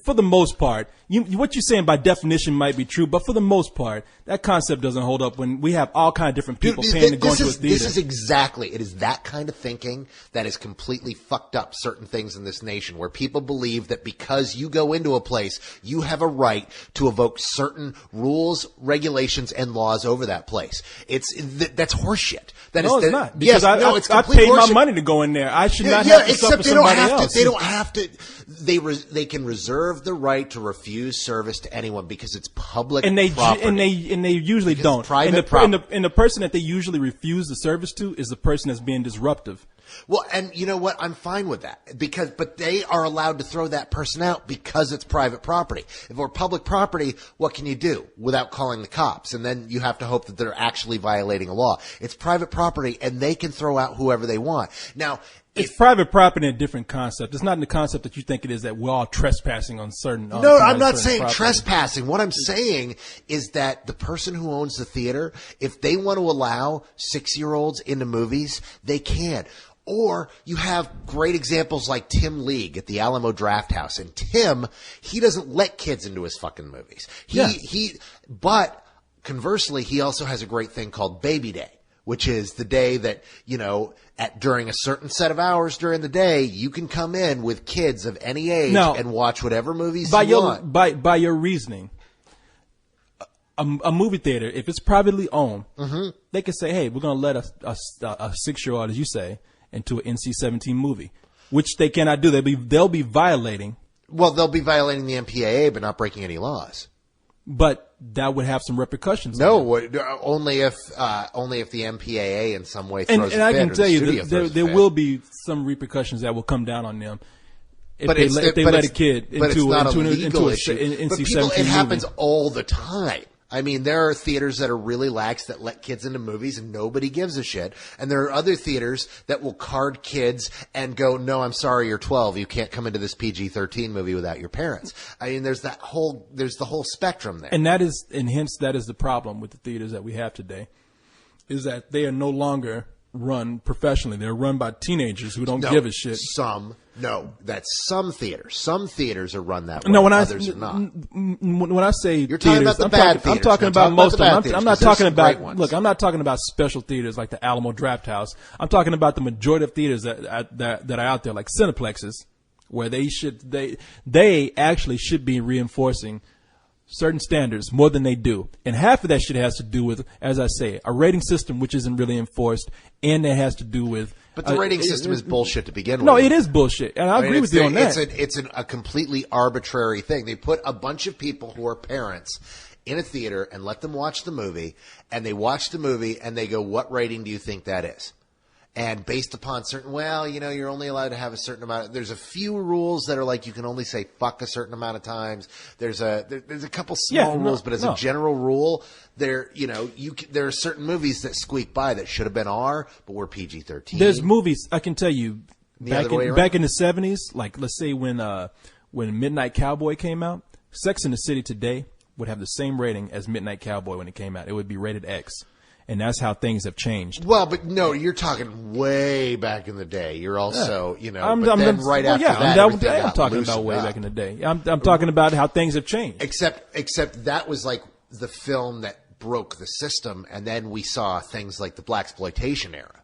For the most part, what you're saying by definition might be true, but for the most part, that concept doesn't hold up when we have all kind of different people paying to go into a theater. This is exactly, it is that kind of thinking that has completely fucked up certain things in this nation, where people believe that because you go into a place, you have a right to evoke certain rules, regulations, and laws over that place. That's horseshit. It's not. Because I paid my money to go in there. I should not have to suffer somebody else. They don't have to. They can reserve the right to refuse service to anyone because it's public property. And they usually don't. Private property. And the person that they usually refuse the service to is the person that's being disruptive. Well, and you know what? I'm fine with that but they are allowed to throw that person out because it's private property. If it were public property, what can you do without calling the cops? And then you have to hope that they're actually violating a law. It's private property, and they can throw out whoever they want. Now, it's private property in a different concept. It's not in the concept that you think it is, that we're all trespassing on certain. No, I'm not saying property. Trespassing. What I'm saying is that the person who owns the theater, if they want to allow 6-year-olds into movies, they can. Or you have great examples like Tim League at the Alamo Drafthouse. And Tim, he doesn't let kids into his fucking movies. But conversely, he also has a great thing called Baby Day, which is the day that, during a certain set of hours during the day, you can come in with kids of any age and watch whatever movies you want. By your reasoning, a movie theater, if it's privately owned, they can say, hey, we're going to let a 6-year-old, as you say, into an NC-17 movie, which they cannot do. They'll be violating. Well, they'll be violating the MPAA, but not breaking any laws. But that would have some repercussions. No, only if the MPAA in some way throws a fit. And I can tell you that there will be some repercussions that will come down on them if they let a kid into an NC-17 it happens all the time. I mean, there are theaters that are really lax that let kids into movies and nobody gives a shit. And there are other theaters that will card kids and go, no, I'm sorry, you're 12. You can't come into this PG-13 movie without your parents. I mean, there's the whole spectrum there. And hence that is the problem with the theaters that we have today, is that they are no longer run professionally. They're run by teenagers who don't give a shit. That's some theaters. Some theaters are run that way. Others are not. When I say you're talking theaters, about the bad theaters. I'm talking about most of them. I'm not talking about. Look, I'm not talking about special theaters like the Alamo Drafthouse. I'm talking about the majority of theaters that are out there, like Cineplexes, where they actually should be reinforcing certain standards more than they do. And half of that shit has to do with, as I say, a rating system which isn't really enforced, and it has to do with... But the rating system is bullshit to begin with. No, it is bullshit, and I agree with you on that. It's a completely arbitrary thing. They put a bunch of people who are parents in a theater and let them watch the movie, and they watch the movie, and they go, what rating do you think that is? And based upon certain, you're only allowed to have a certain amount. There's a few rules that are like you can only say fuck a certain amount of times. There's a couple small rules, but as a general rule, there are certain movies that squeak by that should have been R, but were PG-13. There's movies I can tell you back in the 70s, like let's say when Midnight Cowboy came out, Sex and the City today would have the same rating as Midnight Cowboy when it came out. It would be rated X. And that's how things have changed. Well, but no, you're talking way back in the day. You're also, I'm talking about way back in the day. I'm talking about how things have changed. Except that was like the film that broke the system, and then we saw things like the blaxploitation era,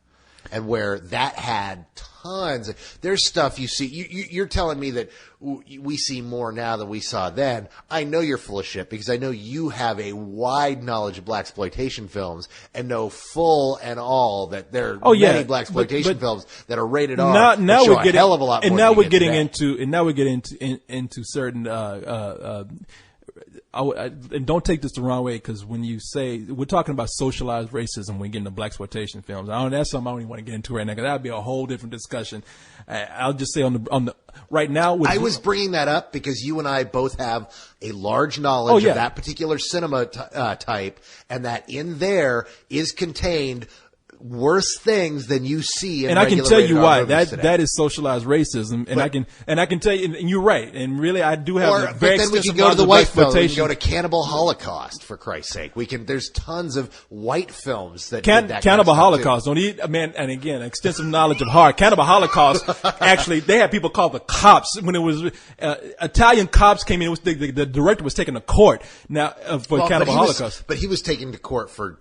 and where that had tons. There's stuff you see. You're telling me that we see more now than we saw then. I know you're full of shit because I know you have a wide knowledge of blaxploitation films and know full and all that there are many blaxploitation films that are rated R. Now we're getting a hell of a lot more. And now we're getting into certain. And don't take this the wrong way, because when you say we're talking about socialized racism when we get into blaxploitation films, that's something I don't even want to get into right now, because that'd be a whole different discussion. I'll just say on the right now. I was bringing that up because you and I both have a large knowledge of that particular cinema type, and that in there is contained worse things than you see in and I can tell you why that is socialized racism, and I can tell you, and you're right, and really I do have a very but then we can go to the white film. We can go to Cannibal Holocaust, for Christ's sake. There's tons of white films that Cannibal Holocaust. Don't eat, man. And again, extensive knowledge of horror. Cannibal Holocaust. Actually, they had people called the cops when it was Italian cops came in. It was the director was taken to court for Cannibal Holocaust. But he was taken to court for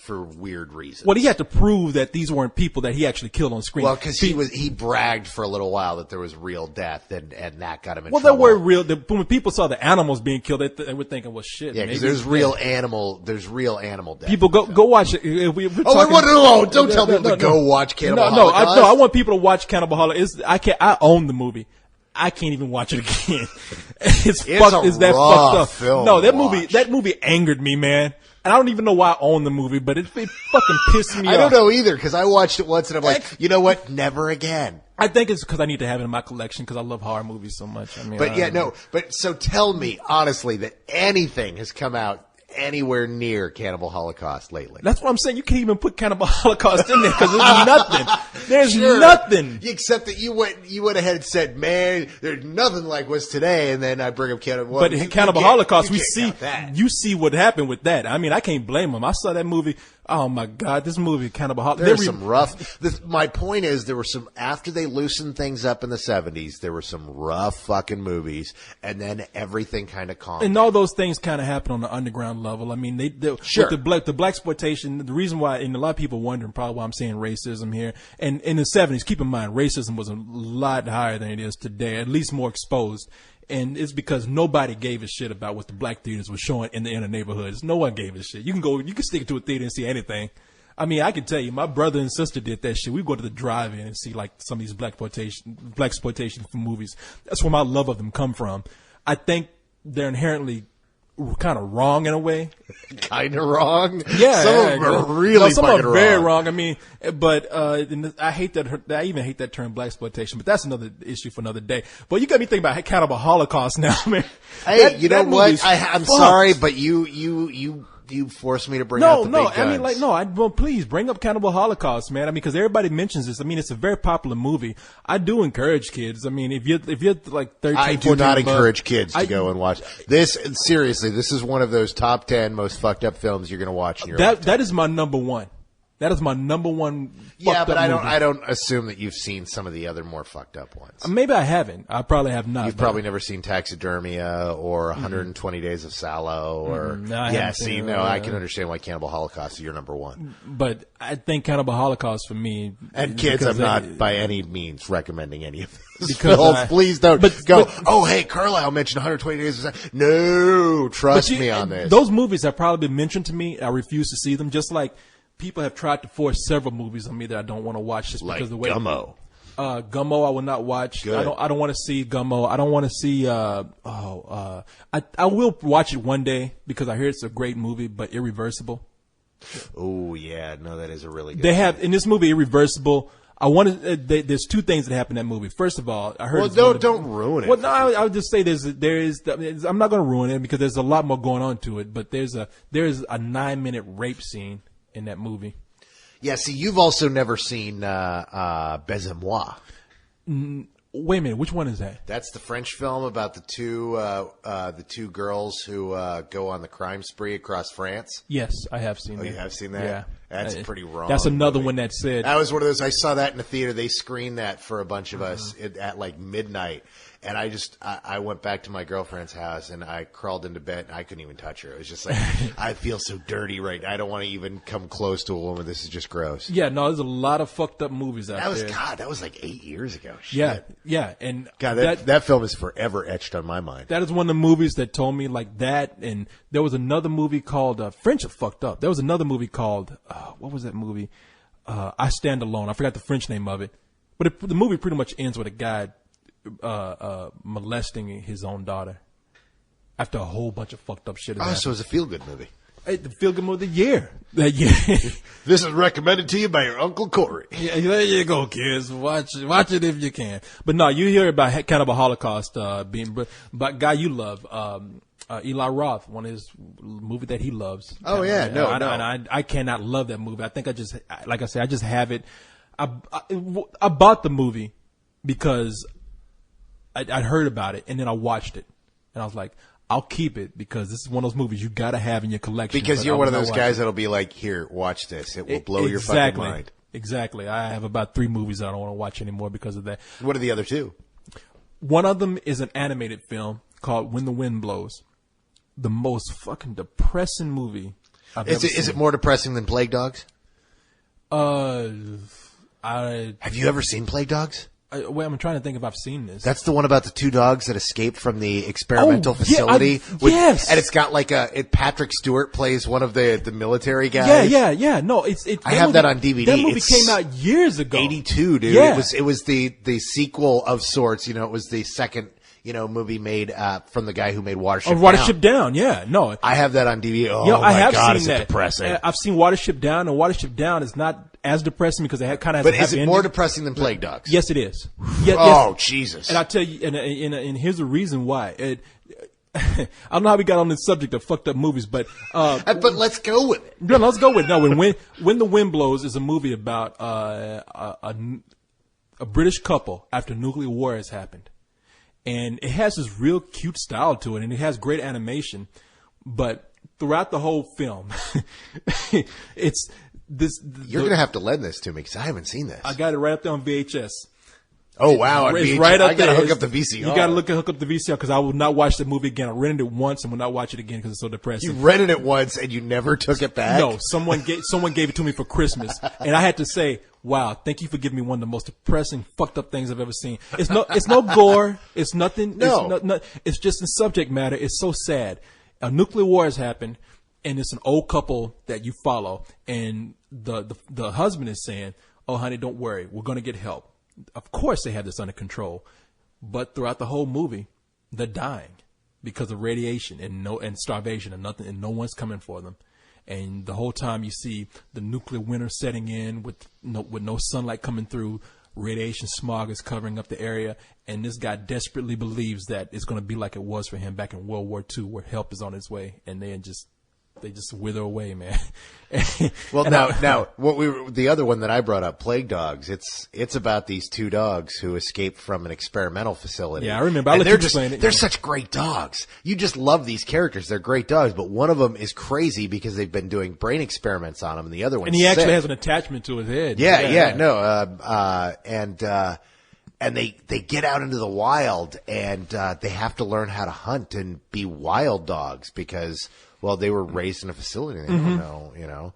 weird reasons. Well, he had to prove that these weren't people that he actually killed on screen. Well, because he bragged for a little while that there was real death, and that got him in trouble. Well, there were real. When people saw the animals being killed, they were thinking, "Well, shit." Yeah, because there's real animal death. People go watch it. Don't tell people to go watch Cannibal Holocaust. I want people to watch Cannibal Holocaust. I own the movie. I can't even watch it again. It's that fucked up. Film no, that movie angered me, man. And I don't even know why I own the movie, but it fucking pissed me off. I don't know either, because I watched it once and I'm like, you know what? Never again. I think it's because I need to have it in my collection because I love horror movies so much. But so tell me honestly that anything has come out anywhere near Cannibal Holocaust lately. That's what I'm saying. You can't even put Cannibal Holocaust in there because there's nothing. There's nothing. Except that you went ahead and said, man, there's nothing like what's today, and then I bring up Cannibal. But in Cannibal Holocaust, you see what happened with that. I mean, I can't blame them. I saw that movie. Oh my God, this movie, Cannibal Holocaust. There's some rough. My point is, there were some, after they loosened things up in the 70s, there were some rough fucking movies, and then everything kind of calmed. And all those things kind of happen on the underground level. I mean, sure. With the blaxploitation, the reason why, and a lot of people wondering probably why I'm saying racism here. And in the 70s, keep in mind, racism was a lot higher than it is today, at least more exposed. And it's because nobody gave a shit about what the black theaters were showing in the inner neighborhoods. No one gave a shit. You can stick to a theater and see anything. I mean, I can tell you, my brother and sister did that shit. We go to the drive-in and see like some of these blaxploitation movies. That's where my love of them come from. I think they're inherently kind of wrong in a way. Kind of wrong? Yeah. Some of them are really some fucking are very wrong. wrong. I mean, but I hate that. I even hate that term, blaxploitation. But that's another issue for another day. But you got me thinking about Cannibal Holocaust now, man. Hey, you know what? I'm sorry, but you forced me to bring up the big guns. Well, please bring up Cannibal Holocaust, man. I mean, because everybody mentions this. I mean, it's a very popular movie. I do encourage kids. I mean, if you're like 13, I do not encourage kids to go and watch this. Seriously, this is one of those top 10 most fucked up films you're going to watch in your life. That is my number one. That is my number one. Yeah, but I movie. don't assume that you've seen some of the other more fucked up ones. Maybe I haven't. I probably have not. You've probably never seen Taxidermia or 120 Days of Sallow or No, I haven't seen it. I can understand why Cannibal Holocaust is your number one. But I think Cannibal Holocaust for me. And kids, because I'm not by any means recommending any of this. Because films. Please don't go. but- Oh, hey, Carlisle mentioned 120 Days of Sallow. No, trust me on this. Those movies have probably been mentioned to me. I refuse to see them. Just like people have tried to force several movies on me that I don't want to watch just like because of the way. Gummo. Gummo, I will not watch. Good. I don't want to see Gummo. I don't want to see. I will watch it one day because I hear it's a great movie, but Irreversible. Oh yeah, no, that is a really good. They have in this movie Irreversible. I wanted. There's two things that happen in that movie. First of all, I heard. Well, don't ruin it. Well, no, I would just say there is. I'm not going to ruin it because there's a lot more going on to it. But there's a 9-minute rape scene in that movie. Yeah, see, you've also never seen Baise-moi. Wait a minute, which one is that? That's the French film about the two girls who go on the crime spree across France. Yes, I have seen that. You have seen that? Yeah. That's pretty wrong. That's another movie. one that said. That was one of those. I saw that in the theater. They screened that for a bunch of us at like midnight. And I went back to my girlfriend's house and I crawled into bed and I couldn't even touch her. It was just like, I feel so dirty right now. I don't want to even come close to a woman. This is just gross. Yeah, no, there's a lot of fucked up movies out there. That was like 8 years ago. Shit. Yeah, and God, that film is forever etched on my mind. that is one of the movies that told me like that. And there was another movie called French are fucked up. There was another movie called what was that movie? I Stand Alone. I forgot the French name of it, but the movie pretty much ends with a guy molesting his own daughter after a whole bunch of fucked up shit. So it was a feel-good movie. Hey, the feel good movie of the year. That year. This is recommended to you by your Uncle Corey. Yeah, there you go, kids. Watch it if you can. But no, you hear about Cannibal Holocaust being, but guy you love, Eli Roth, one of his movie that he loves. Oh yeah, no. I cannot love that movie. I think I just, like I said, I just have it. I bought the movie because I'd heard about it and then I watched it and I was like, I'll keep it because this is one of those movies you got to have in your collection. Because you're one of those guys that'll be like, here, watch this. It will blow your fucking mind. Exactly. I have about 3 movies I don't want to watch anymore because of that. What are the other 2? One of them is an animated film called When the Wind Blows. The most fucking depressing movie I've ever seen. Is it more depressing than Plague Dogs? Have you ever seen Plague Dogs? Wait, I'm trying to think if I've seen this. That's the one about the 2 dogs that escaped from the experimental facility. Yes. And it's got like Patrick Stewart plays one of the military guys. Yeah. No, I have that on DVD. That movie came out years ago. 82, dude. Yeah. It was the sequel of sorts. You know, it was the second, movie made, from the guy who made Watership Down. Watership Down, yeah. No. I have that on DVD. Oh, I have God, seen is that. it depressing. I've seen Watership Down, and Watership Down is not as depressing because it kind of has But a happy is it ending. more depressing than Plague Dogs? Yes, it is. Yes. Oh, Jesus. And I'll tell you, and here's the reason why. I don't know how we got on this subject of fucked up movies, but but let's go with it. No, let's go with it. No, when the Wind Blows is a movie about a British couple after nuclear war has happened, and it has this real cute style to it, and it has great animation, but throughout the whole film, it's this. You're gonna have to lend this to me because I haven't seen this. I got it right up there on VHS. Oh wow! It's right up I gotta there. hook up the VCR. You gotta hook up the VCR because I will not watch the movie again. I rented it once and will not watch it again because it's so depressing. You rented it once and you never took it back. No, someone gave it to me for Christmas, and I had to say, "Wow, thank you for giving me one of the most depressing, fucked up things I've ever seen." It's no gore. It's nothing. No. It's just the subject matter. It's so sad. A nuclear war has happened, and it's an old couple that you follow, and the husband is saying, "Oh, honey, don't worry, we're gonna get help." Of course they have this under control, but throughout the whole movie, they're dying because of radiation and starvation and nothing, and no one's coming for them. And the whole time you see the nuclear winter setting in with no sunlight coming through, radiation smog is covering up the area, and this guy desperately believes that it's going to be like it was for him back in World War II, where help is on its way, and then just wither away, man. Well, now, the other one that I brought up, Plague Dogs. It's about these two dogs who escaped from an experimental facility. Yeah, I remember. I'll let you explain it. They're such great dogs. You just love these characters. They're great dogs, but one of them is crazy because they've been doing brain experiments on him, and the other one's and he actually sick. has an attachment to his head. And they get out into the wild, and they have to learn how to hunt and be wild dogs because, well, they were raised in a facility. They don't know, you know.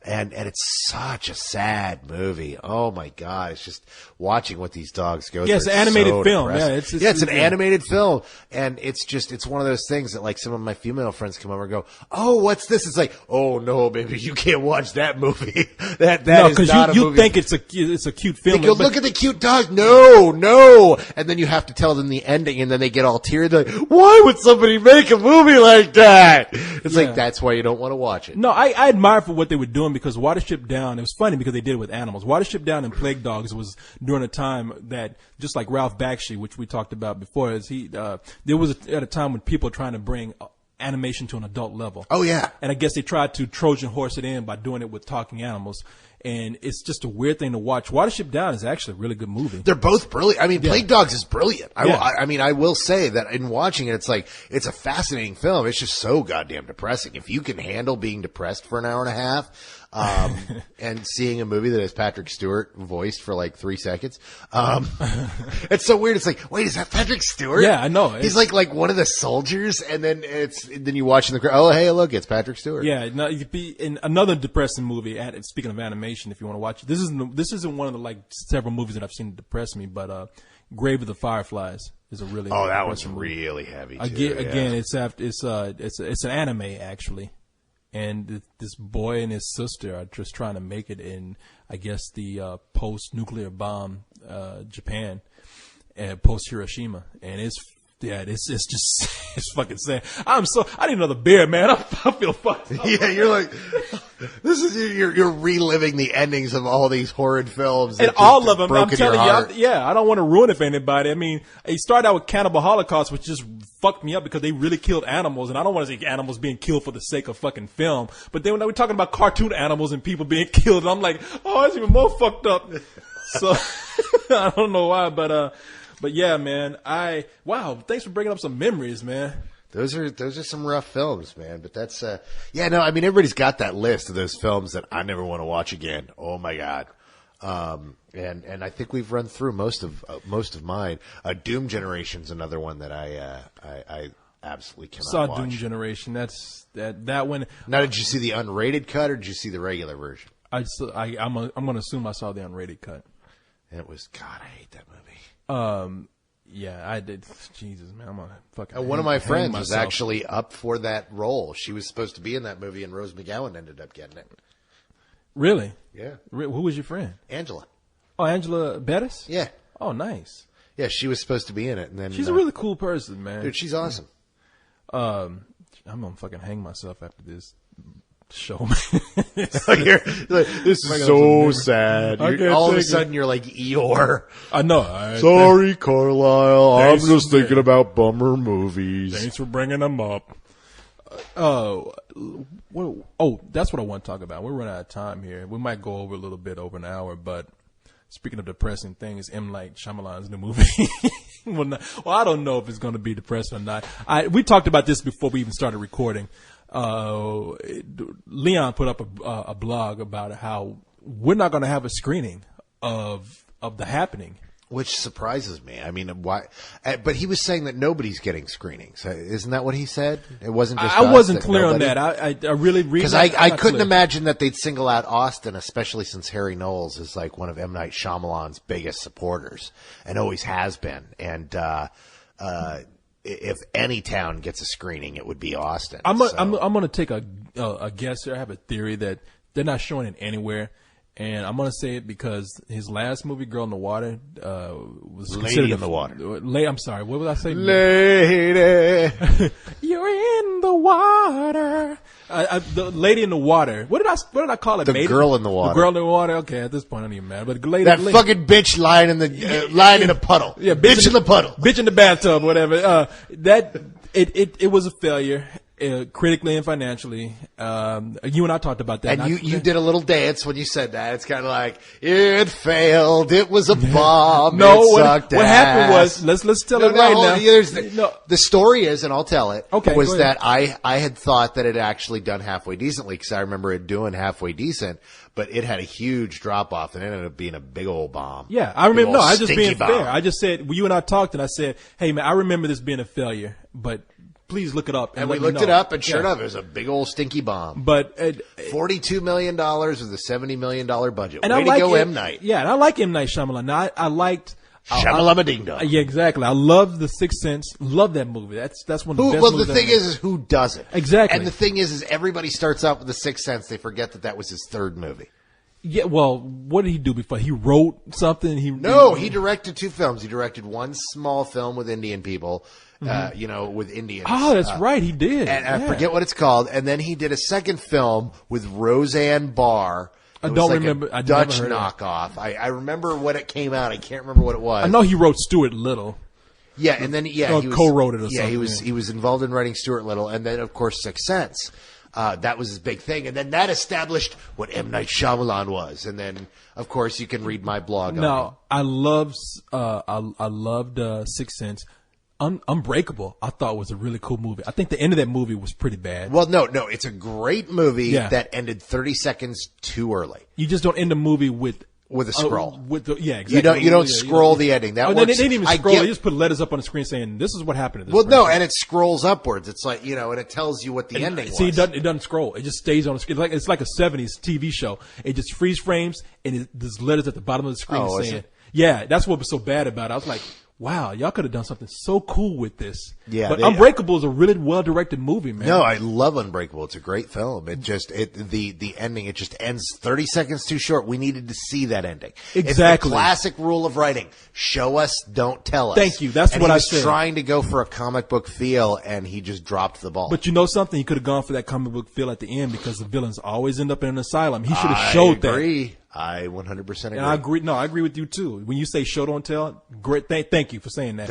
And it's such a sad movie. Oh my God! It's just watching what these dogs go through. Yeah, it's an animated film. Depressing. Yeah, it's an animated film, and it's one of those things that like some of my female friends come over and go, "Oh, what's this?" It's like, "Oh no, baby, you can't watch that movie. that no, is not a you movie." think it's a cute film. They go, look at the cute dog. No. And then you have to tell them the ending, and then they get all teary. They're like, why would somebody make a movie like that? It's like, that's why you don't want to watch it. No, I admire for what they were doing because Watership Down, it was funny because they did it with animals. Watership Down and Plague Dogs was during a time that, just like Ralph Bakshi, which we talked about before, there was at a time when people were trying to bring animation to an adult level. Oh, yeah. And I guess they tried to Trojan horse it in by doing it with talking animals. And it's just a weird thing to watch. Watership Down is actually a really good movie. They're both brilliant. I mean, Plague Dogs is brilliant. Yeah. I will say that in watching it, it's a fascinating film. It's just so goddamn depressing. If you can handle being depressed for an hour and a half, and seeing a movie that has Patrick Stewart voiced for like 3 seconds, it's so weird. It's like, wait, is that Patrick Stewart? Yeah, I know. He's like one of the soldiers, and then you watch in the crowd. Oh, hey, look, it's Patrick Stewart. Yeah, no, you could be in another depressing movie. Speaking of animation, if you want to watch it, this isn't one of the like several movies that I've seen that depress me, but Grave of the Fireflies is a really that one's movie. really heavy. Too, again, it's an anime actually, and this boy and his sister are just trying to make it in, I guess, the post-nuclear bomb Japan, and post-Hiroshima, and it's just it's fucking sad. I need another beer, man. I feel fucked up. Yeah, you're like, you're reliving the endings of all these horrid films, and all of them. I'm telling you, I don't want to ruin it for anybody. I mean, it started out with Cannibal Holocaust, which just fucked me up because they really killed animals, and I don't want to see animals being killed for the sake of fucking film. But then when we're talking about cartoon animals and people being killed, and I'm like, oh, that's even more fucked up. So I don't know why, but yeah, man. Wow, thanks for bringing up some memories, man. Those are some rough films, man. But that's I mean, everybody's got that list of those films that I never want to watch again. Oh my God. And I think we've run through most of mine. Doom Generation's another one that I absolutely cannot watch. Doom Generation. That's that one. Now, did you see the unrated cut or did you see the regular version? I'm going to assume I saw the unrated cut. And it was, God, I hate that movie. Yeah, I did. Jesus, man, I'm gonna fucking. One of my friends was actually up for that role. She was supposed to be in that movie, and Rose McGowan ended up getting it. Really? Yeah. Who was your friend? Angela. Oh, Angela Bettis? Yeah. Oh, nice. Yeah, she was supposed to be in it, and then she's a really cool person, man. Dude, she's awesome. I'm gonna fucking hang myself after this show, man. This is so sad. All of a sudden, you're like Eeyore. I know. Sorry, Carlisle. I'm just thinking about bummer movies. Thanks for bringing them up. That's what I want to talk about. We're running out of time here. We might go over a little bit over an hour, but speaking of depressing things, M. Night Shyamalan's new movie. Well, I don't know if it's going to be depressing or not. We talked about this before we even started recording. Leon put up a blog about how we're not going to have a screening of The Happening. Which surprises me. I mean, why? But he was saying that nobody's getting screenings. Isn't that what he said? It wasn't just I wasn't clear on that. I really because I couldn't imagine that they'd single out Austin, especially since Harry Knowles is like one of M. Night Shyamalan's biggest supporters and always has been. And if any town gets a screening, it would be Austin. I'm going to take a guess here. I have a theory that they're not showing it anywhere. And I'm going to say it because his last movie, Girl in the Water, was Lady in the Water. I'm sorry, what would I say? Lady. You're in the water. The Lady in the Water. What did I call it? The Girl in the Water. The Girl in the Water. Okay, at this point, I don't even matter. But fucking bitch lying in the lying in a puddle. Yeah, bitch in the puddle. Bitch in the bathtub, whatever. It was a failure. critically and financially. You and I talked about that. And you did a little dance when you said that. It's kind of like, it failed. It was a bomb. No, it what sucked happened ass. was, let's tell it right now. The story is, and I'll tell it, Okay, was go ahead. that I had thought that it actually done halfway decently because I remember it doing halfway decent, but it had a huge drop off and it ended up being a big old bomb. Yeah, I remember. Big No, old I was just stinky being bomb. fair. I just said, you and I talked, and I said, hey, man, I remember this being a failure, but please look it up. And let we me looked know. it up, and sure Yeah. enough, it was a big old stinky bomb. But $42 million with a $70 million budget. and Way I like to go, it- M. Night. Yeah, and I like M. Night Shyamalan. Now, I liked. Shamalama ding dong. Yeah, exactly. I love The Sixth Sense. Love that movie. That's one of the best Well, movies the I've thing ever- is who doesn't? Exactly. And the thing is everybody starts out with The Sixth Sense. They forget that was his third movie. Yeah, well, what did he do before? He wrote something? No, he directed 2 films. He directed one small film with Indian people, with Indians. Oh, that's right. He did. And I Yeah. forget what it's called. And then he did a second film with Roseanne Barr. I It was don't like remember. A I'd Dutch never heard of knockoff. I remember when it came out. I can't remember what it was. I know he wrote Stuart Little. Yeah, and then Or he was, co-wrote it or yeah, he something, was involved in writing Stuart Little, and then of course Sixth Sense. That was his big thing, and then that established what M. Night Shyamalan was. And then, of course, you can read my blog. No, I loved Sixth Sense. Unbreakable, I thought was a really cool movie. I think the end of that movie was pretty bad. Well, no, it's a great movie Yeah. that ended 30 seconds too early You just don't end the movie with with a scroll. yeah, exactly. You don't Yeah, scroll the ending. That Oh, works. they didn't even I scroll. get- They just put letters up on the screen saying, "This is what happened to this." well, no, person." and it scrolls upwards. It's like, and it tells you what the ending was. See, it doesn't scroll. It just stays on the screen. It's like a '70s TV show. It just freeze frames, and there's letters at the bottom of the screen Oh, is saying, it? "Yeah." That's what was so bad about it. I was like, "Wow, y'all could have done something so cool with this." Yeah, but they- Unbreakable is a really well directed movie, man. No, I love Unbreakable. It's a great film. The ending, it just ends 30 seconds too short. We needed to see that ending. Exactly. It's the classic rule of writing. Show us, don't tell us. Thank you. That's and what he I was said. trying to go for a comic book feel, and he just dropped the ball. But you know something? He could have gone for that comic book feel at the end because the villains always end up in an asylum. He should have showed that. I agree. I 100% agree. And I agree. No, I agree with you too. When you say show don't tell, great. Thank you for saying that.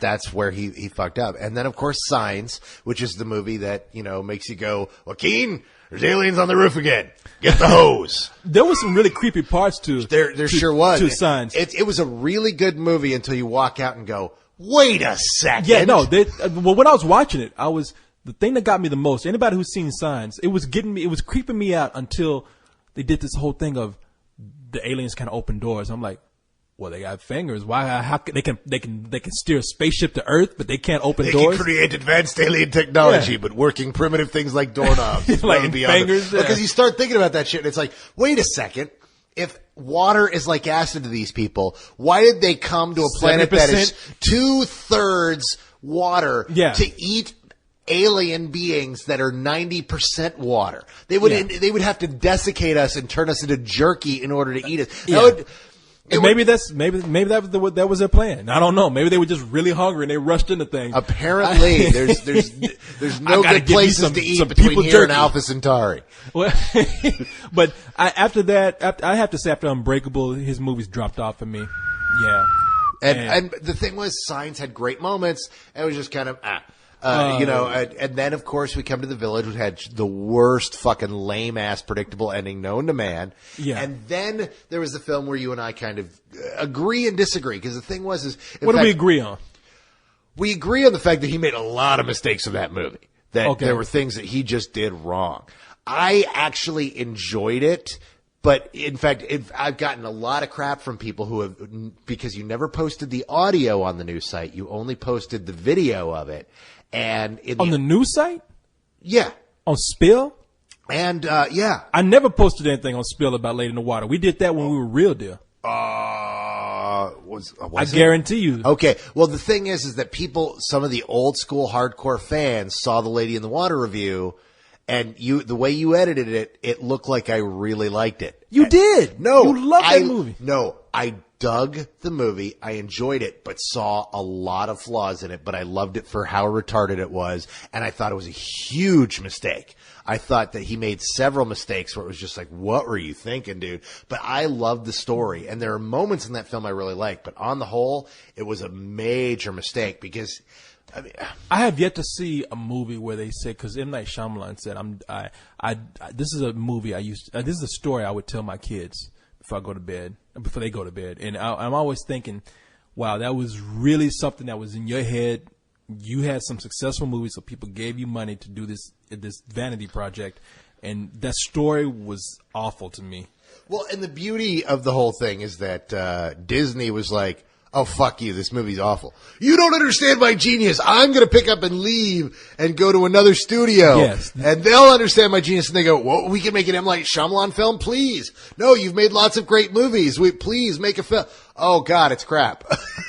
That's where he fucked up. And then of course Signs, which is the movie that, makes you go, Joaquin, there's aliens on the roof again. Get the hose. There was some really creepy parts to There sure was. to Signs. It was a really good movie until you walk out and go, wait a second. Yeah, no. Well, when I was watching it, the thing that got me the most. Anybody who's seen Signs, it was creeping me out until they did this whole thing of the aliens kind of open doors. I'm like, well, they got fingers. Why? How they can steer a spaceship to Earth, but they can't open They doors? can create advanced alien technology, Yeah. but working primitive things like doorknobs. is Like well beyond fingers, yeah. Because you start thinking about that shit, and it's like, wait a second. If water is like acid to these people, why did they come to a planet that is 2/3 water Yeah. to eat alien beings that are 90% water? They would have to desiccate us and turn us into jerky in order to eat us. Yeah. Maybe that was their plan. I don't know. Maybe they were just really hungry and they rushed into things. Apparently, there's no gotta good give me places some to eat people between here and jerky. Alpha Centauri. Well, but after that, I have to say after Unbreakable, his movies dropped off for me. Yeah. And the thing was, Signs had great moments. And it was just kind of, and then of course we come to The Village, which had the worst fucking lame ass predictable ending known to man. Yeah. And then there was the film where you and I kind of agree and disagree. Because the thing was, What do we agree on? We agree on the fact that he made a lot of mistakes in that movie. That Okay. there were things that he just did wrong. I actually enjoyed it. But in fact, I've gotten a lot of crap from people who have, because you never posted the audio on the new site, you only posted the video of it. And On the news site? yeah, On Spill? and yeah, I never posted anything on Spill about Lady in the Water. We did that when we were Real Deal. was I it? guarantee you. Okay, well the thing is that some of the old school hardcore fans saw the Lady in the Water review. And the way you edited it, it looked like I really liked it. You did. No, You loved that movie. No, I dug the movie. I enjoyed it, but saw a lot of flaws in it, but I loved it for how retarded it was. And I thought it was a huge mistake. I thought that he made several mistakes where it was just like, what were you thinking, dude? But I loved the story. And there are moments in that film I really like, but on the whole, it was a major mistake because, I mean, I have yet to see a movie where they say, because M. Night Shyamalan said, this is a movie this is a story I would tell my kids before they go to bed. And I'm always thinking, wow, that was really something that was in your head. You had some successful movies, so people gave you money to do this vanity project. And that story was awful to me. well, and the beauty of the whole thing is that Disney was like, oh, fuck you, this movie's awful. You don't understand my genius. I'm going to pick up and leave and go to another studio. Yes. And they'll understand my genius. And they go, well, we can make an M. Night Shyamalan film, please. No, you've made lots of great movies. Please make a film. Oh, God, it's crap.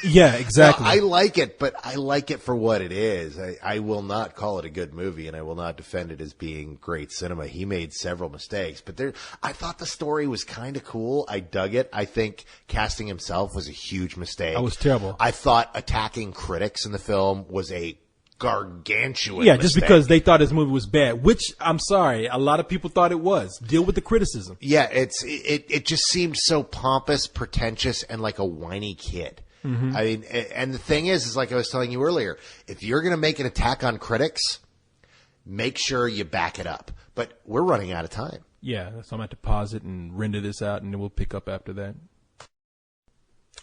Yeah, exactly. No, I like it, but I like it for what it is. I will not call it a good movie, and I will not defend it as being great cinema. He made several mistakes, but I thought the story was kind of cool. I dug it. I think casting himself was a huge mistake. That was terrible. I thought attacking critics in the film was a gargantuan Yeah, mistake. just because they thought this movie was bad, which I'm sorry, a lot of people thought it was. Deal with the criticism. Yeah, it just seemed so pompous, pretentious, and like a whiny kid. Mm-hmm. I mean, and the thing is like I was telling you earlier, if you're going to make an attack on critics, make sure you back it up. But we're running out of time. Yeah, so I'm going to have to pause it and render this out, and then we'll pick up after that.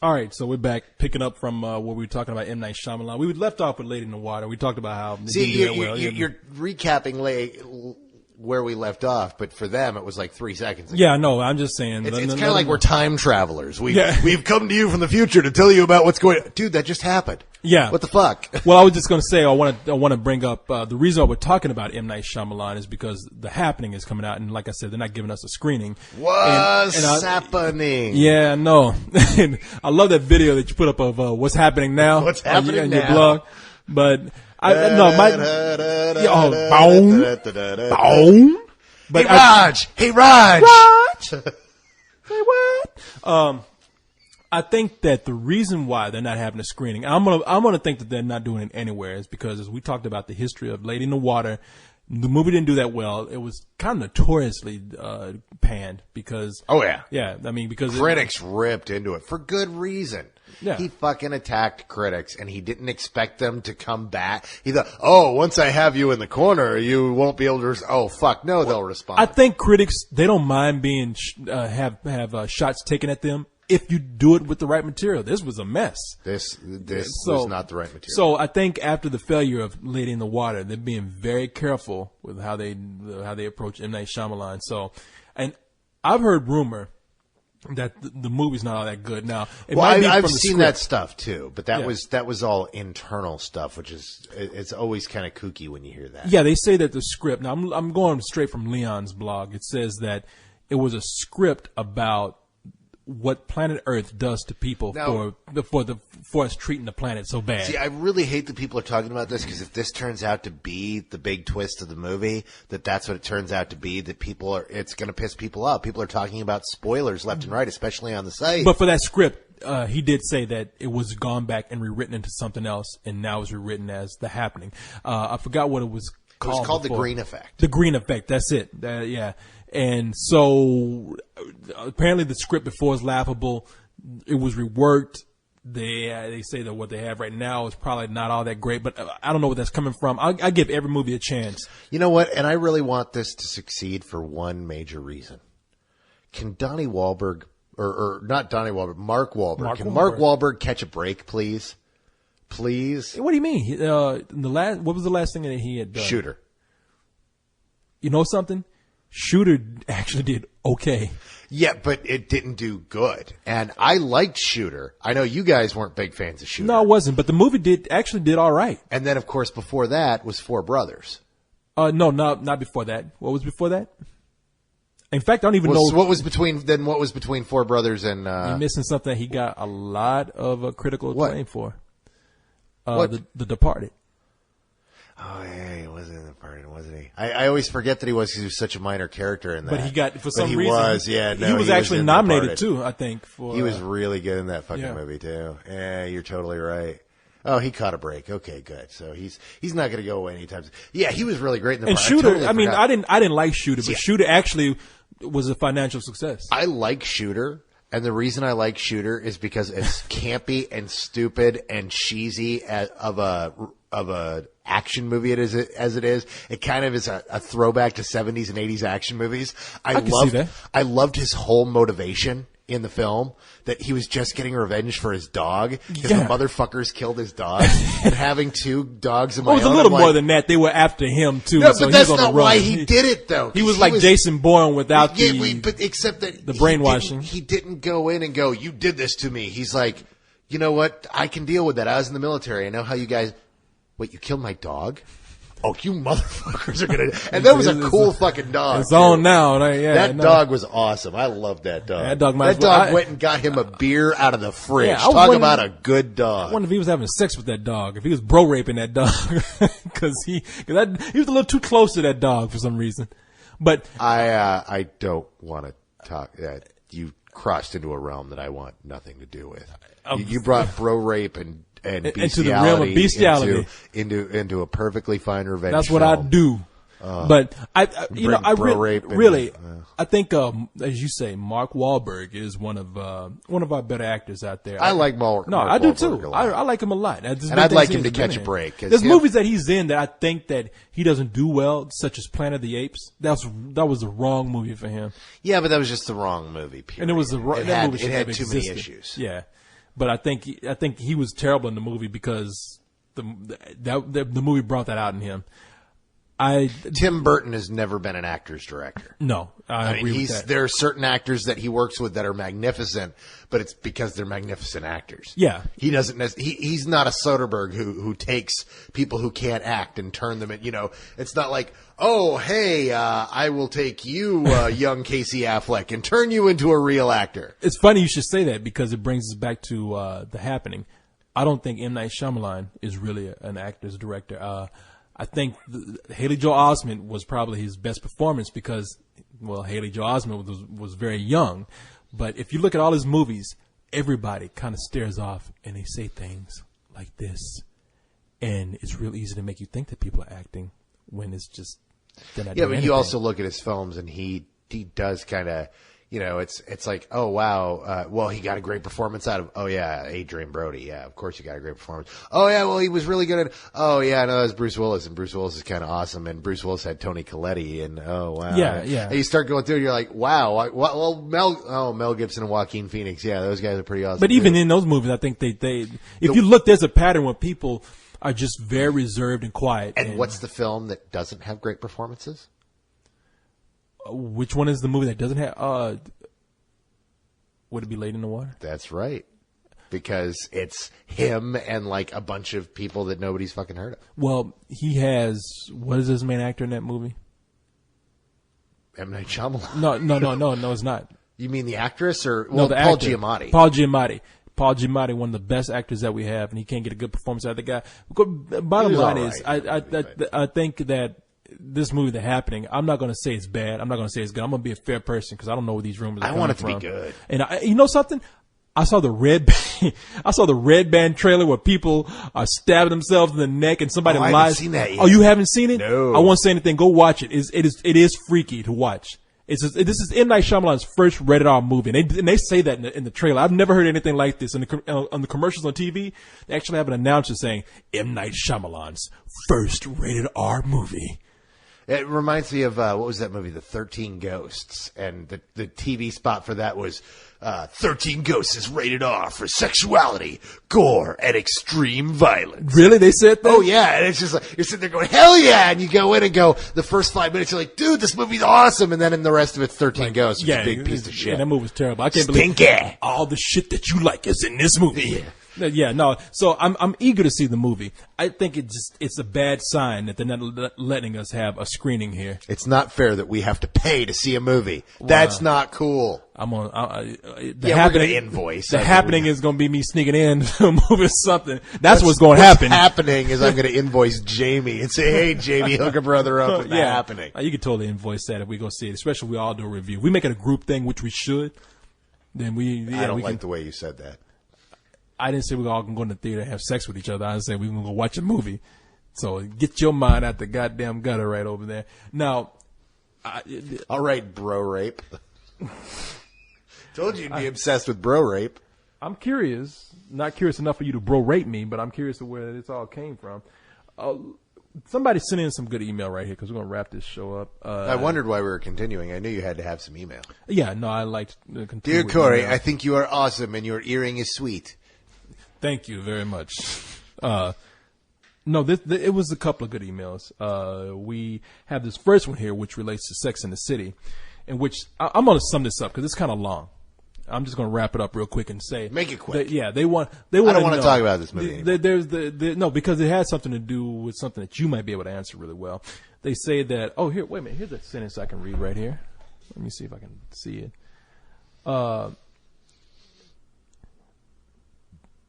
All right, so we're back, picking up from what we were talking about M. Night Shyamalan. We left off with Lady in the Water. We talked about how... You're recapping where we left off, but for them, it was like 3 seconds ago. Yeah, no, I'm just saying... It's kind of like we're time travelers. We've come to you from the future to tell you about what's going on. Dude, that just happened. Yeah. What the fuck? Well, I was just going to say, I want to bring up the reason why we're talking about M. Night Shyamalan is because The Happening is coming out, and like I said, they're not giving us a screening. What's happening? Yeah, no. And I love that video that you put up of what's happening now. What's happening on now? your blog. But boom. But Hey Raj. Say what? I think that the reason why they're not having a screening, I'm gonna think that they're not doing it anywhere, is because as we talked about the history of Lady in the Water, the movie didn't do that well. It was kind of notoriously panned because I mean because critics ripped into it for good reason. Yeah. He fucking attacked critics, and he didn't expect them to come back. He thought, oh, once I have you in the corner, you won't be able to. Oh, fuck, no, they'll respond. I think critics, they don't mind being have shots taken at them if you do it with the right material. This was a mess. This was not the right material. So I think after the failure of Lady in the Water, they're being very careful with how they approach M. Night Shyamalan. So, and I've heard rumor that the movie's not all that good. Now, I've seen that stuff too, but that was all internal stuff, which is it's always kind of kooky when you hear that. Yeah, they say that the script. Now, I'm going straight from Leon's blog. It says that it was a script about what planet Earth does to people for us treating the planet so bad. See, I really hate that people are talking about this, because if this turns out to be the big twist of the movie, that's what it turns out to be, that it's going to piss people off. People are talking about spoilers left and right, especially on the site. But for that script, he did say that it was gone back and rewritten into something else, and now it's rewritten as The Happening. I forgot what it was called. It was called before. The Green Effect. The Green Effect, that's it. Yeah. And so apparently the script before was laughable. It was reworked. They say that what they have right now is probably not all that great, but I don't know where that's coming from. I give every movie a chance. You know what? And I really want this to succeed for one major reason. Can Donnie Wahlberg, or not Donnie Wahlberg, Mark Wahlberg. Can Mark Wahlberg catch a break, please? Please? What do you mean? What was the last thing that he had done? Shooter. You know something? Shooter actually did okay. Yeah, but it didn't do good. And I liked Shooter. I know you guys weren't big fans of Shooter. No, I wasn't. But the movie actually did all right. And then, of course, before that was Four Brothers. No, not before that. What was before that? In fact, I don't even know. What was between Four Brothers and... You're missing something he got a lot of critical acclaim for. What? The Departed. Oh, hey, was in the part, wasn't he? I always forget that he was because he was such a minor character in that. But he got, for some he reason. Was, yeah. No, he was actually in nominated too, I think. For He was really good in that fucking yeah. movie too. Yeah, you're totally right. Oh, he caught a break. Okay, good. So he's not going to go away anytime soon. Yeah, he was really great in the And part. Shooter, totally forgot. I didn't like Shooter, but Shooter actually was a financial success. I like Shooter, and the reason I like Shooter is because it's campy and stupid and cheesy of a action movie as it is. It kind of is a throwback to 70s and 80s action movies. I can see that. I loved his whole motivation in the film, that he was just getting revenge for his dog because Yeah. the motherfuckers killed his dog, and having two dogs of my It was own. a little I'm more like, than that. They were after him too. no, so but that's he was on not the run. why he did it though. He was like Jason Bourne without but except that the brainwashing. He didn't go in and go, "You did this to me." He's like, "You know what? I can deal with that. I was in the military. I know how you guys." Wait, you killed my dog? Oh, you motherfuckers are gonna! And that was a cool fucking dog. It's on now. Right? Yeah, That dog was awesome. I loved that dog. That dog went and got him a beer out of the fridge. Yeah, I Talk wonder- about a good dog. I wonder if he was having sex with that dog. If he was bro raping that dog, because he was a little too close to that dog for some reason. But I don't want to talk. You crossed into a realm that I want nothing to do with. You brought bro rape and bestiality into the realm of bestiality. into a perfectly fine revenge. that's what I film. do. But I bro rape and- really, I think, as you say, Mark Wahlberg is one of our better actors out there. I like Mark. No, Mark I do Wahlberg too. a lot. I like him a lot. And I'd like him to catch a break, 'cause There's him- movies that he's in that I think that he doesn't do well, such as Planet of the Apes. That was the wrong movie for him. Yeah, but that was just the wrong movie. Period. And it was that movie should had have too many existed. issues. Yeah, but I think he was terrible in the movie because the movie brought that out in him. Tim Burton has never been an actor's director. No, I agree with that. There are certain actors that he works with that are magnificent, but it's because they're magnificent actors. Yeah. He doesn't. He's not a Soderbergh who takes people who can't act and turn them in. It's not like, oh, hey, I will take you, young Casey Affleck, and turn you into a real actor. It's funny you should say that because it brings us back to The Happening. I don't think M. Night Shyamalan is really an actor's director. I think Haley Joel Osment was probably his best performance because, well, Haley Joel Osment was very young. But if you look at all his movies, everybody kind of stares off and they say things like this. And it's real easy to make you think that people are acting when it's just they're not Yeah, doing but anything. you also look at his films, and he does kind of, it's like, oh wow, well, he got a great performance out of, oh yeah, Adrian Brody, yeah, of course he got a great performance. Oh yeah, well, he was really good at, oh yeah, no, that was Bruce Willis, and Bruce Willis is kind of awesome, and Bruce Willis had Tony Colletti, and oh wow, Yeah. And you start going through, and you're like, wow, well, Mel Gibson and Joaquin Phoenix, yeah, those guys are pretty awesome. But even too. in those movies, I think if you look, there's a pattern where people are just very reserved and quiet. And what's the film that doesn't have great performances? Which one is the movie that doesn't have? Would it be Lady in the Water? That's right. Because it's him and like a bunch of people that nobody's fucking heard of. Well, he has. What is his main actor in that movie? M. Night Shyamalan. No, it's not. You mean the actress or No, the Paul actor. Giamatti? Paul Giamatti, one of the best actors that we have, and he can't get a good performance out of the guy. Bottom He was line all is, right. I think that this movie, The Happening, I'm not going to say it's bad. I'm not going to say it's good. I'm going to be a fair person because I don't know where these rumors are I coming want it to be from. good. And you know something? I saw the Red Band trailer where people are stabbing themselves in the neck and somebody I haven't lies. seen that yet. Oh, you haven't seen it? No. I won't say anything. Go watch it. It is freaky to watch. This is M. Night Shyamalan's first rated R movie, and they say that in the trailer. I've never heard anything like this. On the commercials on TV, they actually have an announcer saying M. Night Shyamalan's first rated R movie. It reminds me of what was that movie, The 13 Ghosts, and the TV spot for that was 13 Ghosts is rated R for sexuality, gore, and extreme violence. Really? They said that? Oh yeah, and it's just like you're sitting there going, hell yeah, and you go in and go the first 5 minutes, you're like, dude, this movie's awesome, and then in the rest of it, 13 Ghosts, which is a big piece of shit. Yeah, that movie was terrible. I can't Stinky. believe all the shit that you like is in this movie. Yeah. Yeah, no. So I'm eager to see the movie. I think it's a bad sign that they're not letting us have a screening here. It's not fair that we have to pay to see a movie. That's not cool. I'm on. We're gonna invoice. The happening is going to be me sneaking in to a movie or something. That's what's going to happen. What's happening is I'm going to invoice Jamie and say, "Hey, Jamie, hook a brother up with the happening." You could totally invoice that if we go see it, especially if we all do a review. We make it a group thing, which we should. Then I don't like the way you said that. I didn't say we're all going to go in the theater and have sex with each other. I said we're going to go watch a movie. So get your mind out the goddamn gutter right over there. Now, all right, bro rape. Told you you'd be obsessed with bro rape. I'm curious. Not curious enough for you to bro rape me, but I'm curious to where this all came from. Somebody sent in some good email right here because we're going to wrap this show up. I wondered why we were continuing. I knew you had to have some email. Yeah, no, I liked to continue. Dear Corey, I think you are awesome and your earring is sweet. Thank you very much. No, it was a couple of good emails. We have this first one here, which relates to Sex in the City, in which I'm going to sum this up because it's kind of long. I'm just going to wrap it up real quick and say, make it quick. They want. I don't want to talk about this movie anymore. There's no, because it has something to do with something that you might be able to answer really well. They say that. Oh, here, wait a minute. Here's a sentence I can read right here. Let me see if I can see it.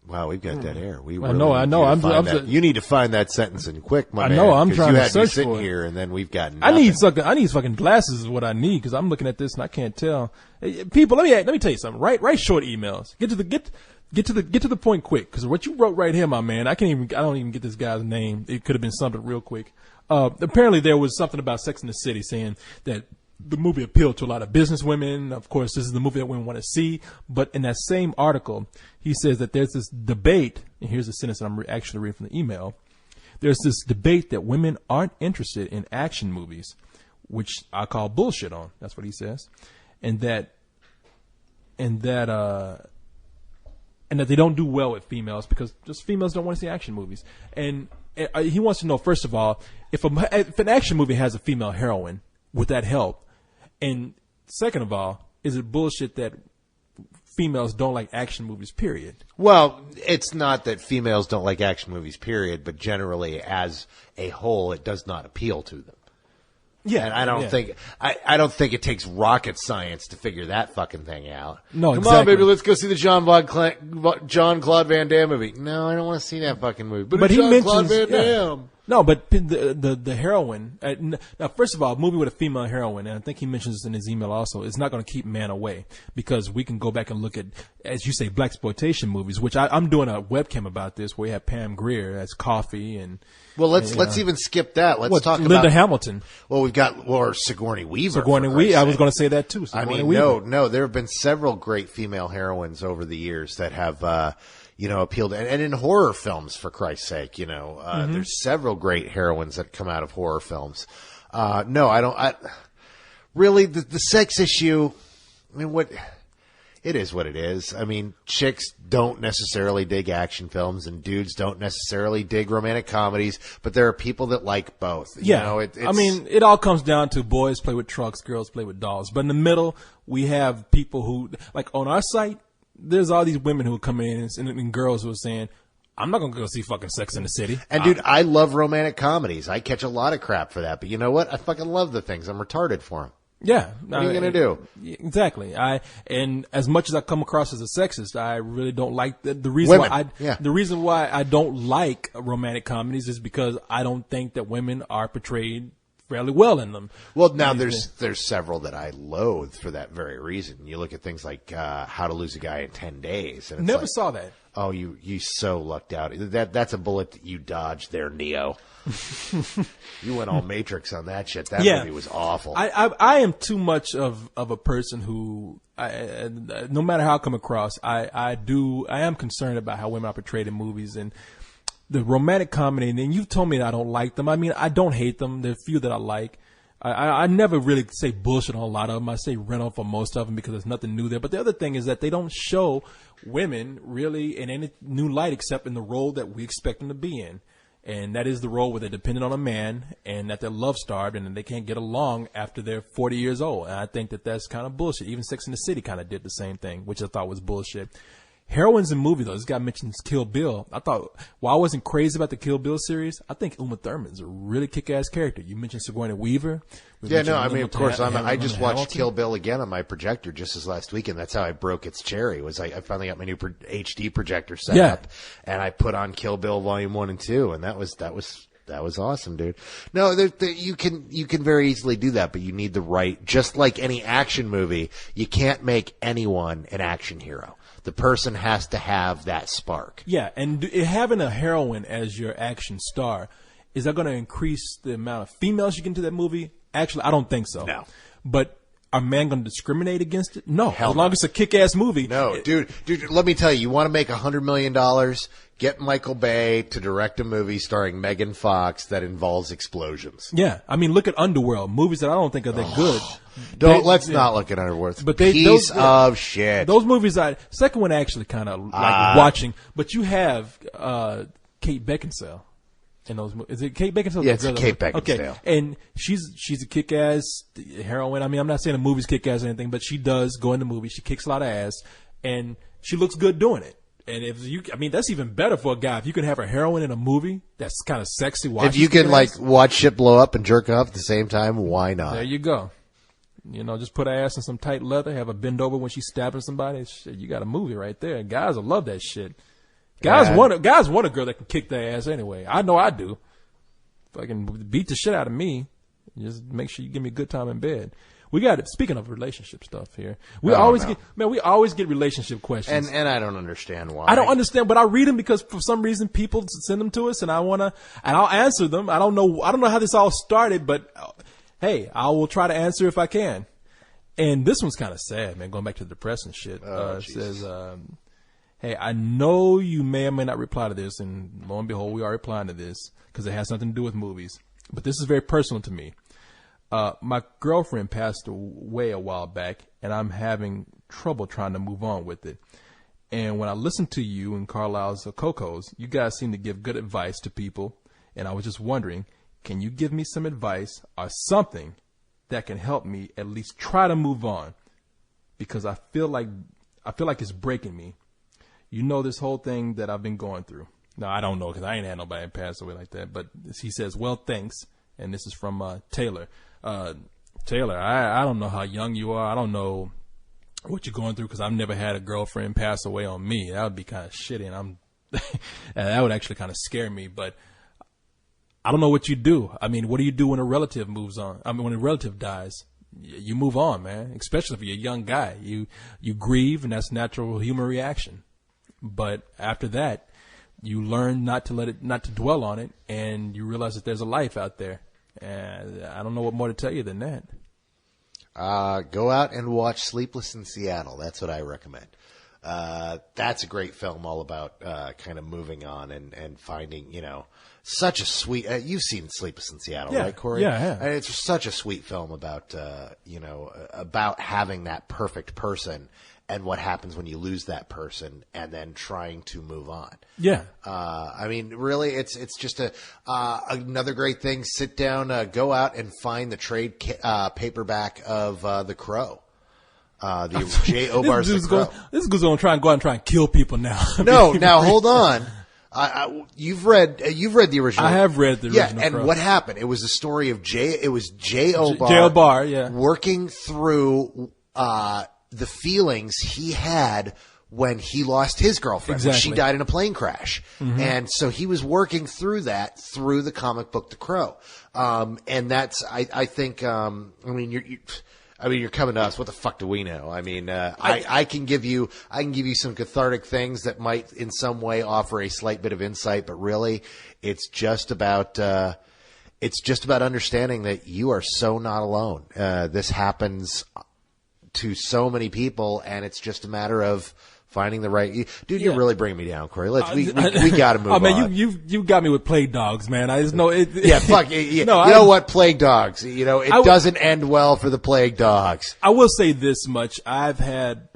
Wow, we've got that air. I know. You need to find that sentence in quick, my man. I know. I'm trying to search for it. You had me sitting here, and then we've got nothing. I need fucking glasses is what I need because I'm looking at this and I can't tell. People, let me tell you something. Write short emails. Get to the point quick because what you wrote right here, my man. I don't even get this guy's name. It could have been something real quick. Apparently, there was something about Sex in the City saying that the movie appealed to a lot of business women. Of course, this is the movie that women want to see. But in that same article, he says that there's this debate, and here's the sentence that I'm actually reading from the email. There's this debate that women aren't interested in action movies, which I call bullshit on. That's what he says. And that they don't do well with females because just females don't want to see action movies. And he wants to know, first of all, if an action movie has a female heroine, would that help? And second of all, is it bullshit that females don't like action movies, period? Well, it's not that females don't like action movies, period, but generally as a whole, it does not appeal to them. Yeah. And I don't think it takes rocket science to figure that fucking thing out. No, Come exactly. on, baby, let's go see the Jean-Claude Van Damme movie. No, I don't want to see that fucking movie. But he Jean-Claude mentions Van Damme. No, but the heroine. Now, first of all, a movie with a female heroine, and I think he mentions this in his email also, is not going to keep man away because we can go back and look at, as you say, blaxploitation movies, which I'm doing a webcam about this where we have Pam Grier as Coffee and. Well, let's even skip that. Let's talk about Linda Hamilton. Well, we've got Sigourney Weaver. Sigourney Weaver. I was going to say that too. Sigourney Weaver. No. There have been several great female heroines over the years that have, appealed, and in horror films, for Christ's sake, there's several great heroines that come out of horror films. No, I don't. Really, the sex issue. I mean, it is what it is. I mean, chicks don't necessarily dig action films, and dudes don't necessarily dig romantic comedies. But there are people that like both. Yeah, it all comes down to boys play with trucks, girls play with dolls. But in the middle, we have people who, like on our site, there's all these women who come in and girls who are saying, I'm not going to go see fucking Sex in the City. And dude, I love romantic comedies. I catch a lot of crap for that. But you know what? I fucking love the things. I'm retarded for them. Yeah. What are you going to do? Exactly. And as much as I come across as a sexist, I really don't like the reason women. The reason why I don't like romantic comedies is because I don't think that women are portrayed fairly well in them. Well, now there's several that I loathe for that very reason. You look at things like How to Lose a Guy in 10 Days. And Never saw that. Oh, you so lucked out. That's a bullet that you dodged there, Neo. You went all Matrix on that shit. That movie was awful. I am too much of a person who, no matter how I come across, I am concerned about how women are portrayed in movies and the romantic comedy. And you've told me that I don't like them. I mean, I don't hate them. There are a few that I like. I never really say bullshit on a lot of them. I say rent off on most of them because there's nothing new there. But the other thing is that they don't show women really in any new light except in the role that we expect them to be in. And that is the role where they're dependent on a man and that they're love starved and they can't get along after they're 40 years old. And I think that that's kind of bullshit. Even Sex and the City kind of did the same thing, which I thought was bullshit. Heroines in movies, though. This guy mentions Kill Bill. I thought, while I wasn't crazy about the Kill Bill series, I think Uma Thurman's a really kick-ass character. You mentioned Sigourney Weaver. Yeah, no, I mean, of course, I just watched Kill Bill again on my projector just this last weekend. That's how I broke its cherry. Was I finally got my new HD projector set up, and I put on Kill Bill Volume 1 and 2, and that was awesome, dude. No, you can very easily do that, but you need the right. Just like any action movie, you can't make anyone an action hero. The person has to have that spark. Yeah, and having a heroine as your action star, is that going to increase the amount of females you get into that movie? Actually, I don't think so. No. But are men going to discriminate against it? No. Hell as long no. as it's a kick-ass movie. No, dude, let me tell you, you want to make $100 million? Get Michael Bay to direct a movie starring Megan Fox that involves explosions. Yeah. I mean, look at Underworld, movies that I don't think are that good. Let's not look at Underworld. But piece of shit. Those movies, second one I actually kind of like watching, but you have Kate Beckinsale in those movies. Is it Kate Beckinsale? Yeah, it's Kate Beckinsale. Okay, and she's a kick-ass heroine. I mean, I'm not saying the movie's kick-ass or anything, but she does go in the movie. She kicks a lot of ass, and she looks good doing it. And that's even better for a guy. If you can have a heroine in a movie that's kind of sexy. If you can watch shit blow up and jerk off at the same time, why not? There you go. Just put her ass in some tight leather, have her bend over when she's stabbing somebody. Shit, you got a movie right there. Guys will love that shit. Guys want a girl that can kick their ass anyway. I know I do. Fucking beat the shit out of me. Just make sure you give me a good time in bed. We got it. Speaking of relationship stuff here, we always get relationship questions, and I don't understand why. I don't understand, but I read them because for some reason people send them to us, and I'll answer them. I don't know how this all started, but hey, I will try to answer if I can. And this one's kind of sad, man. Going back to the depressing shit. It says, hey, I know you may or may not reply to this, and lo and behold, we are replying to this because it has nothing to do with movies. But this is very personal to me. My girlfriend passed away a while back, and I'm having trouble trying to move on with it. And when I listen to you and Carlisle's Cocos, you guys seem to give good advice to people. And I was just wondering, can you give me some advice or something that can help me at least try to move on? Because I feel like it's breaking me. You know, this whole thing that I've been going through. No, I don't know because I ain't had nobody pass away like that. But he says, well, thanks. And this is from Taylor. Taylor, I don't know how young you are. I don't know what you're going through because I've never had a girlfriend pass away on me. That would be kind of shitty, and that would actually kind of scare me. But I don't know what you do. I mean, what do you do when a relative moves on? I mean, when a relative dies, you move on, man. Especially if you're a young guy, you grieve, and that's natural human reaction. But after that, you learn not to dwell on it, and you realize that there's a life out there. And I don't know what more to tell you than that. Go out and watch Sleepless in Seattle. That's what I recommend. That's a great film all about kind of moving on and finding, such a sweet. You've seen Sleepless in Seattle, right, Corey? Yeah. And it's such a sweet film about, about having that perfect person and what happens when you lose that person and then trying to move on. Yeah. I mean, really, it's just another great thing. Sit down, go out and find the trade paperback of The Crow. The J. Obar's The Crow. This dude's going to go out and try and kill people now. No, now hold on. You've read the original. I have read the original. Yeah, and Crow. What happened? It was a story of J. Obar. J. Obar, yeah. Working through the feelings he had when he lost his girlfriend. Exactly. When she died in a plane crash. Mm-hmm. And so he was working through that through the comic book The Crow. And that's, I think, you're coming to us. What the fuck do we know? I mean, I can give you some cathartic things that might in some way offer a slight bit of insight, but really it's just about understanding that you are so not alone. This happens to so many people, and it's just a matter of finding the right. Dude, you're really bringing me down, Corey. We got to move on. Oh man, you got me with Plague Dogs, man. I just know it. Yeah, fuck. Yeah. No, you know what? Plague Dogs. It doesn't end well for the Plague Dogs. I will say this much: I've had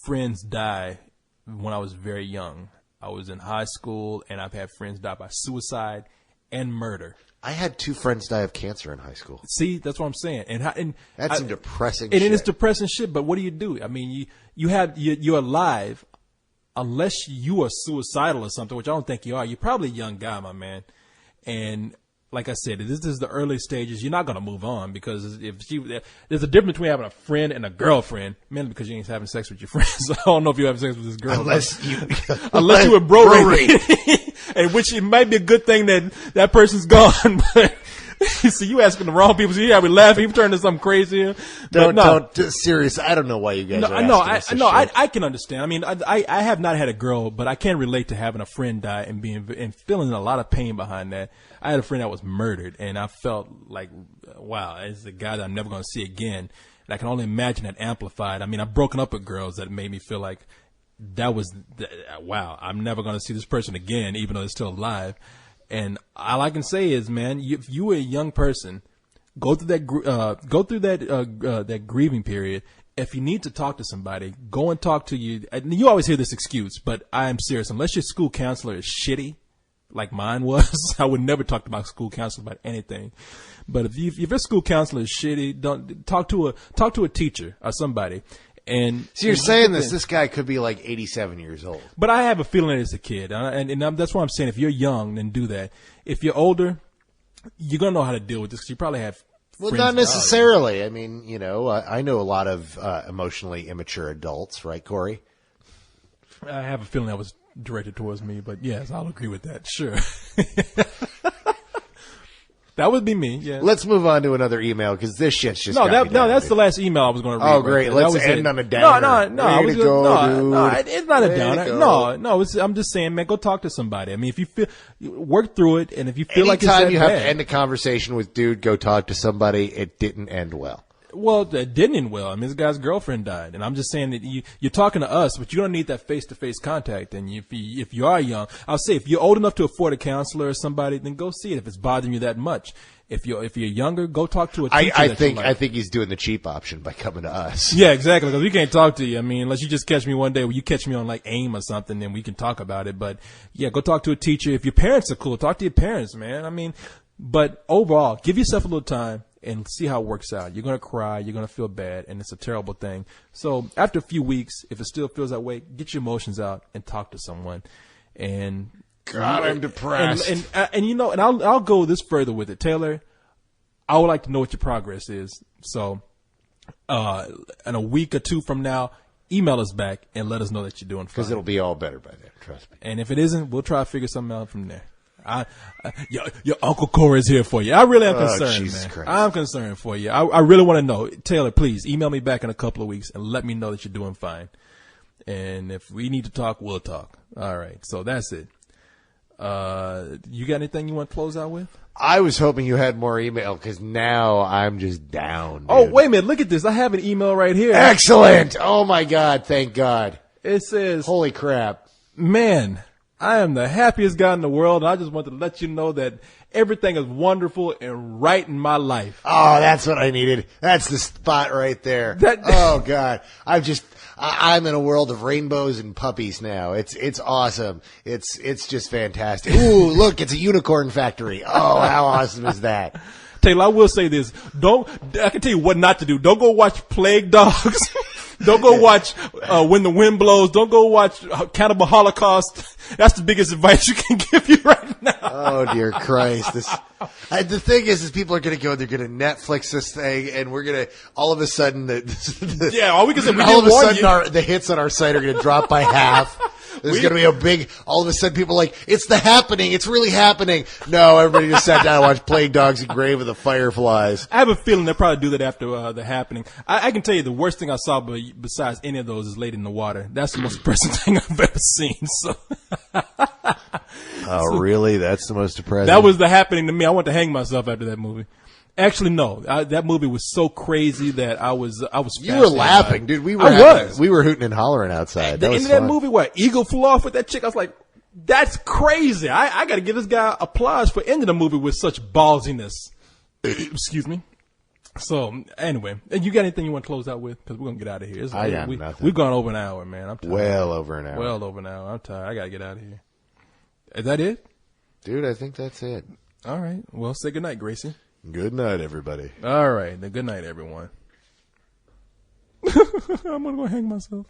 friends die when I was very young. I was in high school, and I've had friends die by suicide and murder. I had 2 friends die of cancer in high school. See, that's what I'm saying. And that's some depressing shit. And it is depressing shit, but what do you do? I mean, you're alive unless you are suicidal or something, which I don't think you are, you're probably a young guy, my man. And like I said, this is the early stages. You're not going to move on because there's a difference between having a friend and a girlfriend, mainly because you ain't having sex with your friends. I don't know if you have sex with this girl. Unless you were bro rated. And which it might be a good thing that person's gone, but so you asking the wrong people. So you have me laughing. You turn to something crazy here. Don't serious. I don't know why you guys are asking this shit. I can understand. I mean, I have not had a girl, but I can relate to having a friend die and feeling a lot of pain behind that. I had a friend that was murdered, and I felt like, wow, it's a guy that I'm never going to see again. And I can only imagine that amplified. I mean, I've broken up with girls that made me feel like that was, wow, I'm never going to see this person again, even though they're still alive. And all I can say is, man, if you were a young person, go through that grieving period. If you need to talk to somebody, go and talk to you. And you always hear this excuse, but I am serious. Unless your school counselor is shitty, like mine was, I would never talk to my school counselor about anything. But if your school counselor is shitty, don't talk to a teacher or somebody. And so you're saying this guy could be like 87 years old. But I have a feeling that it's a kid. And that's why I'm saying if you're young, then do that. If you're older, you're going to know how to deal with this because you probably have Well, not necessarily. I mean, I know a lot of emotionally immature adults, right, Corey? I have a feeling that was directed towards me, but yes, I'll agree with that. Sure. That would be me. Yeah. Let's move on to another email because this shit's just that's the last email I was going to read. Oh, great! Let's end on a downer. No. It's not a downer. No. I'm just saying, man, go talk to somebody. I mean, if you work through it, and if you feel like it's that anytime you have bad, to end a conversation with dude, go talk to somebody. It didn't end well. Well, it didn't end well. I mean, this guy's girlfriend died, and I'm just saying that you're talking to us, but you don't need that face-to-face contact. And if you are young, I'll say if you're old enough to afford a counselor or somebody, then go see it if it's bothering you that much. If you're younger, go talk to a teacher. I think he's doing the cheap option by coming to us. Yeah, exactly. Because we can't talk to you. I mean, unless you just catch me one day where you catch me on like AIM or something, then we can talk about it. But yeah, go talk to a teacher. If your parents are cool, talk to your parents, man. I mean, but overall, give yourself a little time and see how it works out. You're going to cry. You're going to feel bad, and it's a terrible thing. So after a few weeks, if it still feels that way, get your emotions out and talk to someone. And God, I'm depressed. And I'll go this further with it. Taylor, I would like to know what your progress is. So in a week or two from now, email us back and let us know that you're doing fine. Because it'll be all better by then, trust me. And if it isn't, we'll try to figure something out from there. Your Uncle Corey is here for you. I really am concerned, Jesus man. Christ. I'm concerned for you. I really want to know. Taylor, please email me back in a couple of weeks and let me know that you're doing fine. And if we need to talk, we'll talk. All right. So that's it. You got anything you want to close out with? I was hoping you had more email because now I'm just down. Dude. Oh, wait a minute. Look at this. I have an email right here. Excellent. Oh, my God. Thank God. It says, holy crap. Man, I am the happiest guy in the world. And I just want to let you know that everything is wonderful and right in my life. Oh, that's what I needed. That's the spot right there. Oh, God. I'm in a world of rainbows and puppies now. It's awesome. It's just fantastic. Ooh, look, it's a unicorn factory. Oh, how awesome is that? Taylor, I will say this. I can tell you what not to do. Don't go watch Plague Dogs. Don't go watch When the Wind Blows. Don't go watch Cannibal Holocaust. That's the biggest advice you can give you right now. Oh, dear Christ. The thing is people are going to go, they're going to Netflix this thing, and we're going to, all of a sudden, all we can say, all of a sudden, the hits on our site are going to drop by half. There's going to be all of a sudden people are like, it's The Happening. It's really happening. No, everybody just sat down and watched Plague Dogs and Grave of the Fireflies. I have a feeling they'll probably do that after The Happening. I can tell you the worst thing I saw besides any of those is Lady in the Water. That's the most depressing thing I've ever seen. So. Oh, really? That's the most depressing? That was The Happening to me. I wanted to hang myself after that movie. Actually, no. That movie was so crazy that I was. You were laughing, dude. We were hooting and hollering outside. The end of that movie, where Eagle flew off with that chick, I was like, "That's crazy." I got to give this guy applause for ending the movie with such ballsiness. Excuse me. So anyway, you got anything you want to close out with? Because we're gonna get out of here. I got nothing. We've gone over an hour, man. I'm tired. Well over an hour. Well over an hour. I'm tired. I gotta get out of here. Is that it, dude? I think that's it. All right. Well, say good night, Gracie. Good night, everybody. All right. Then good night, everyone. I'm going to go hang myself.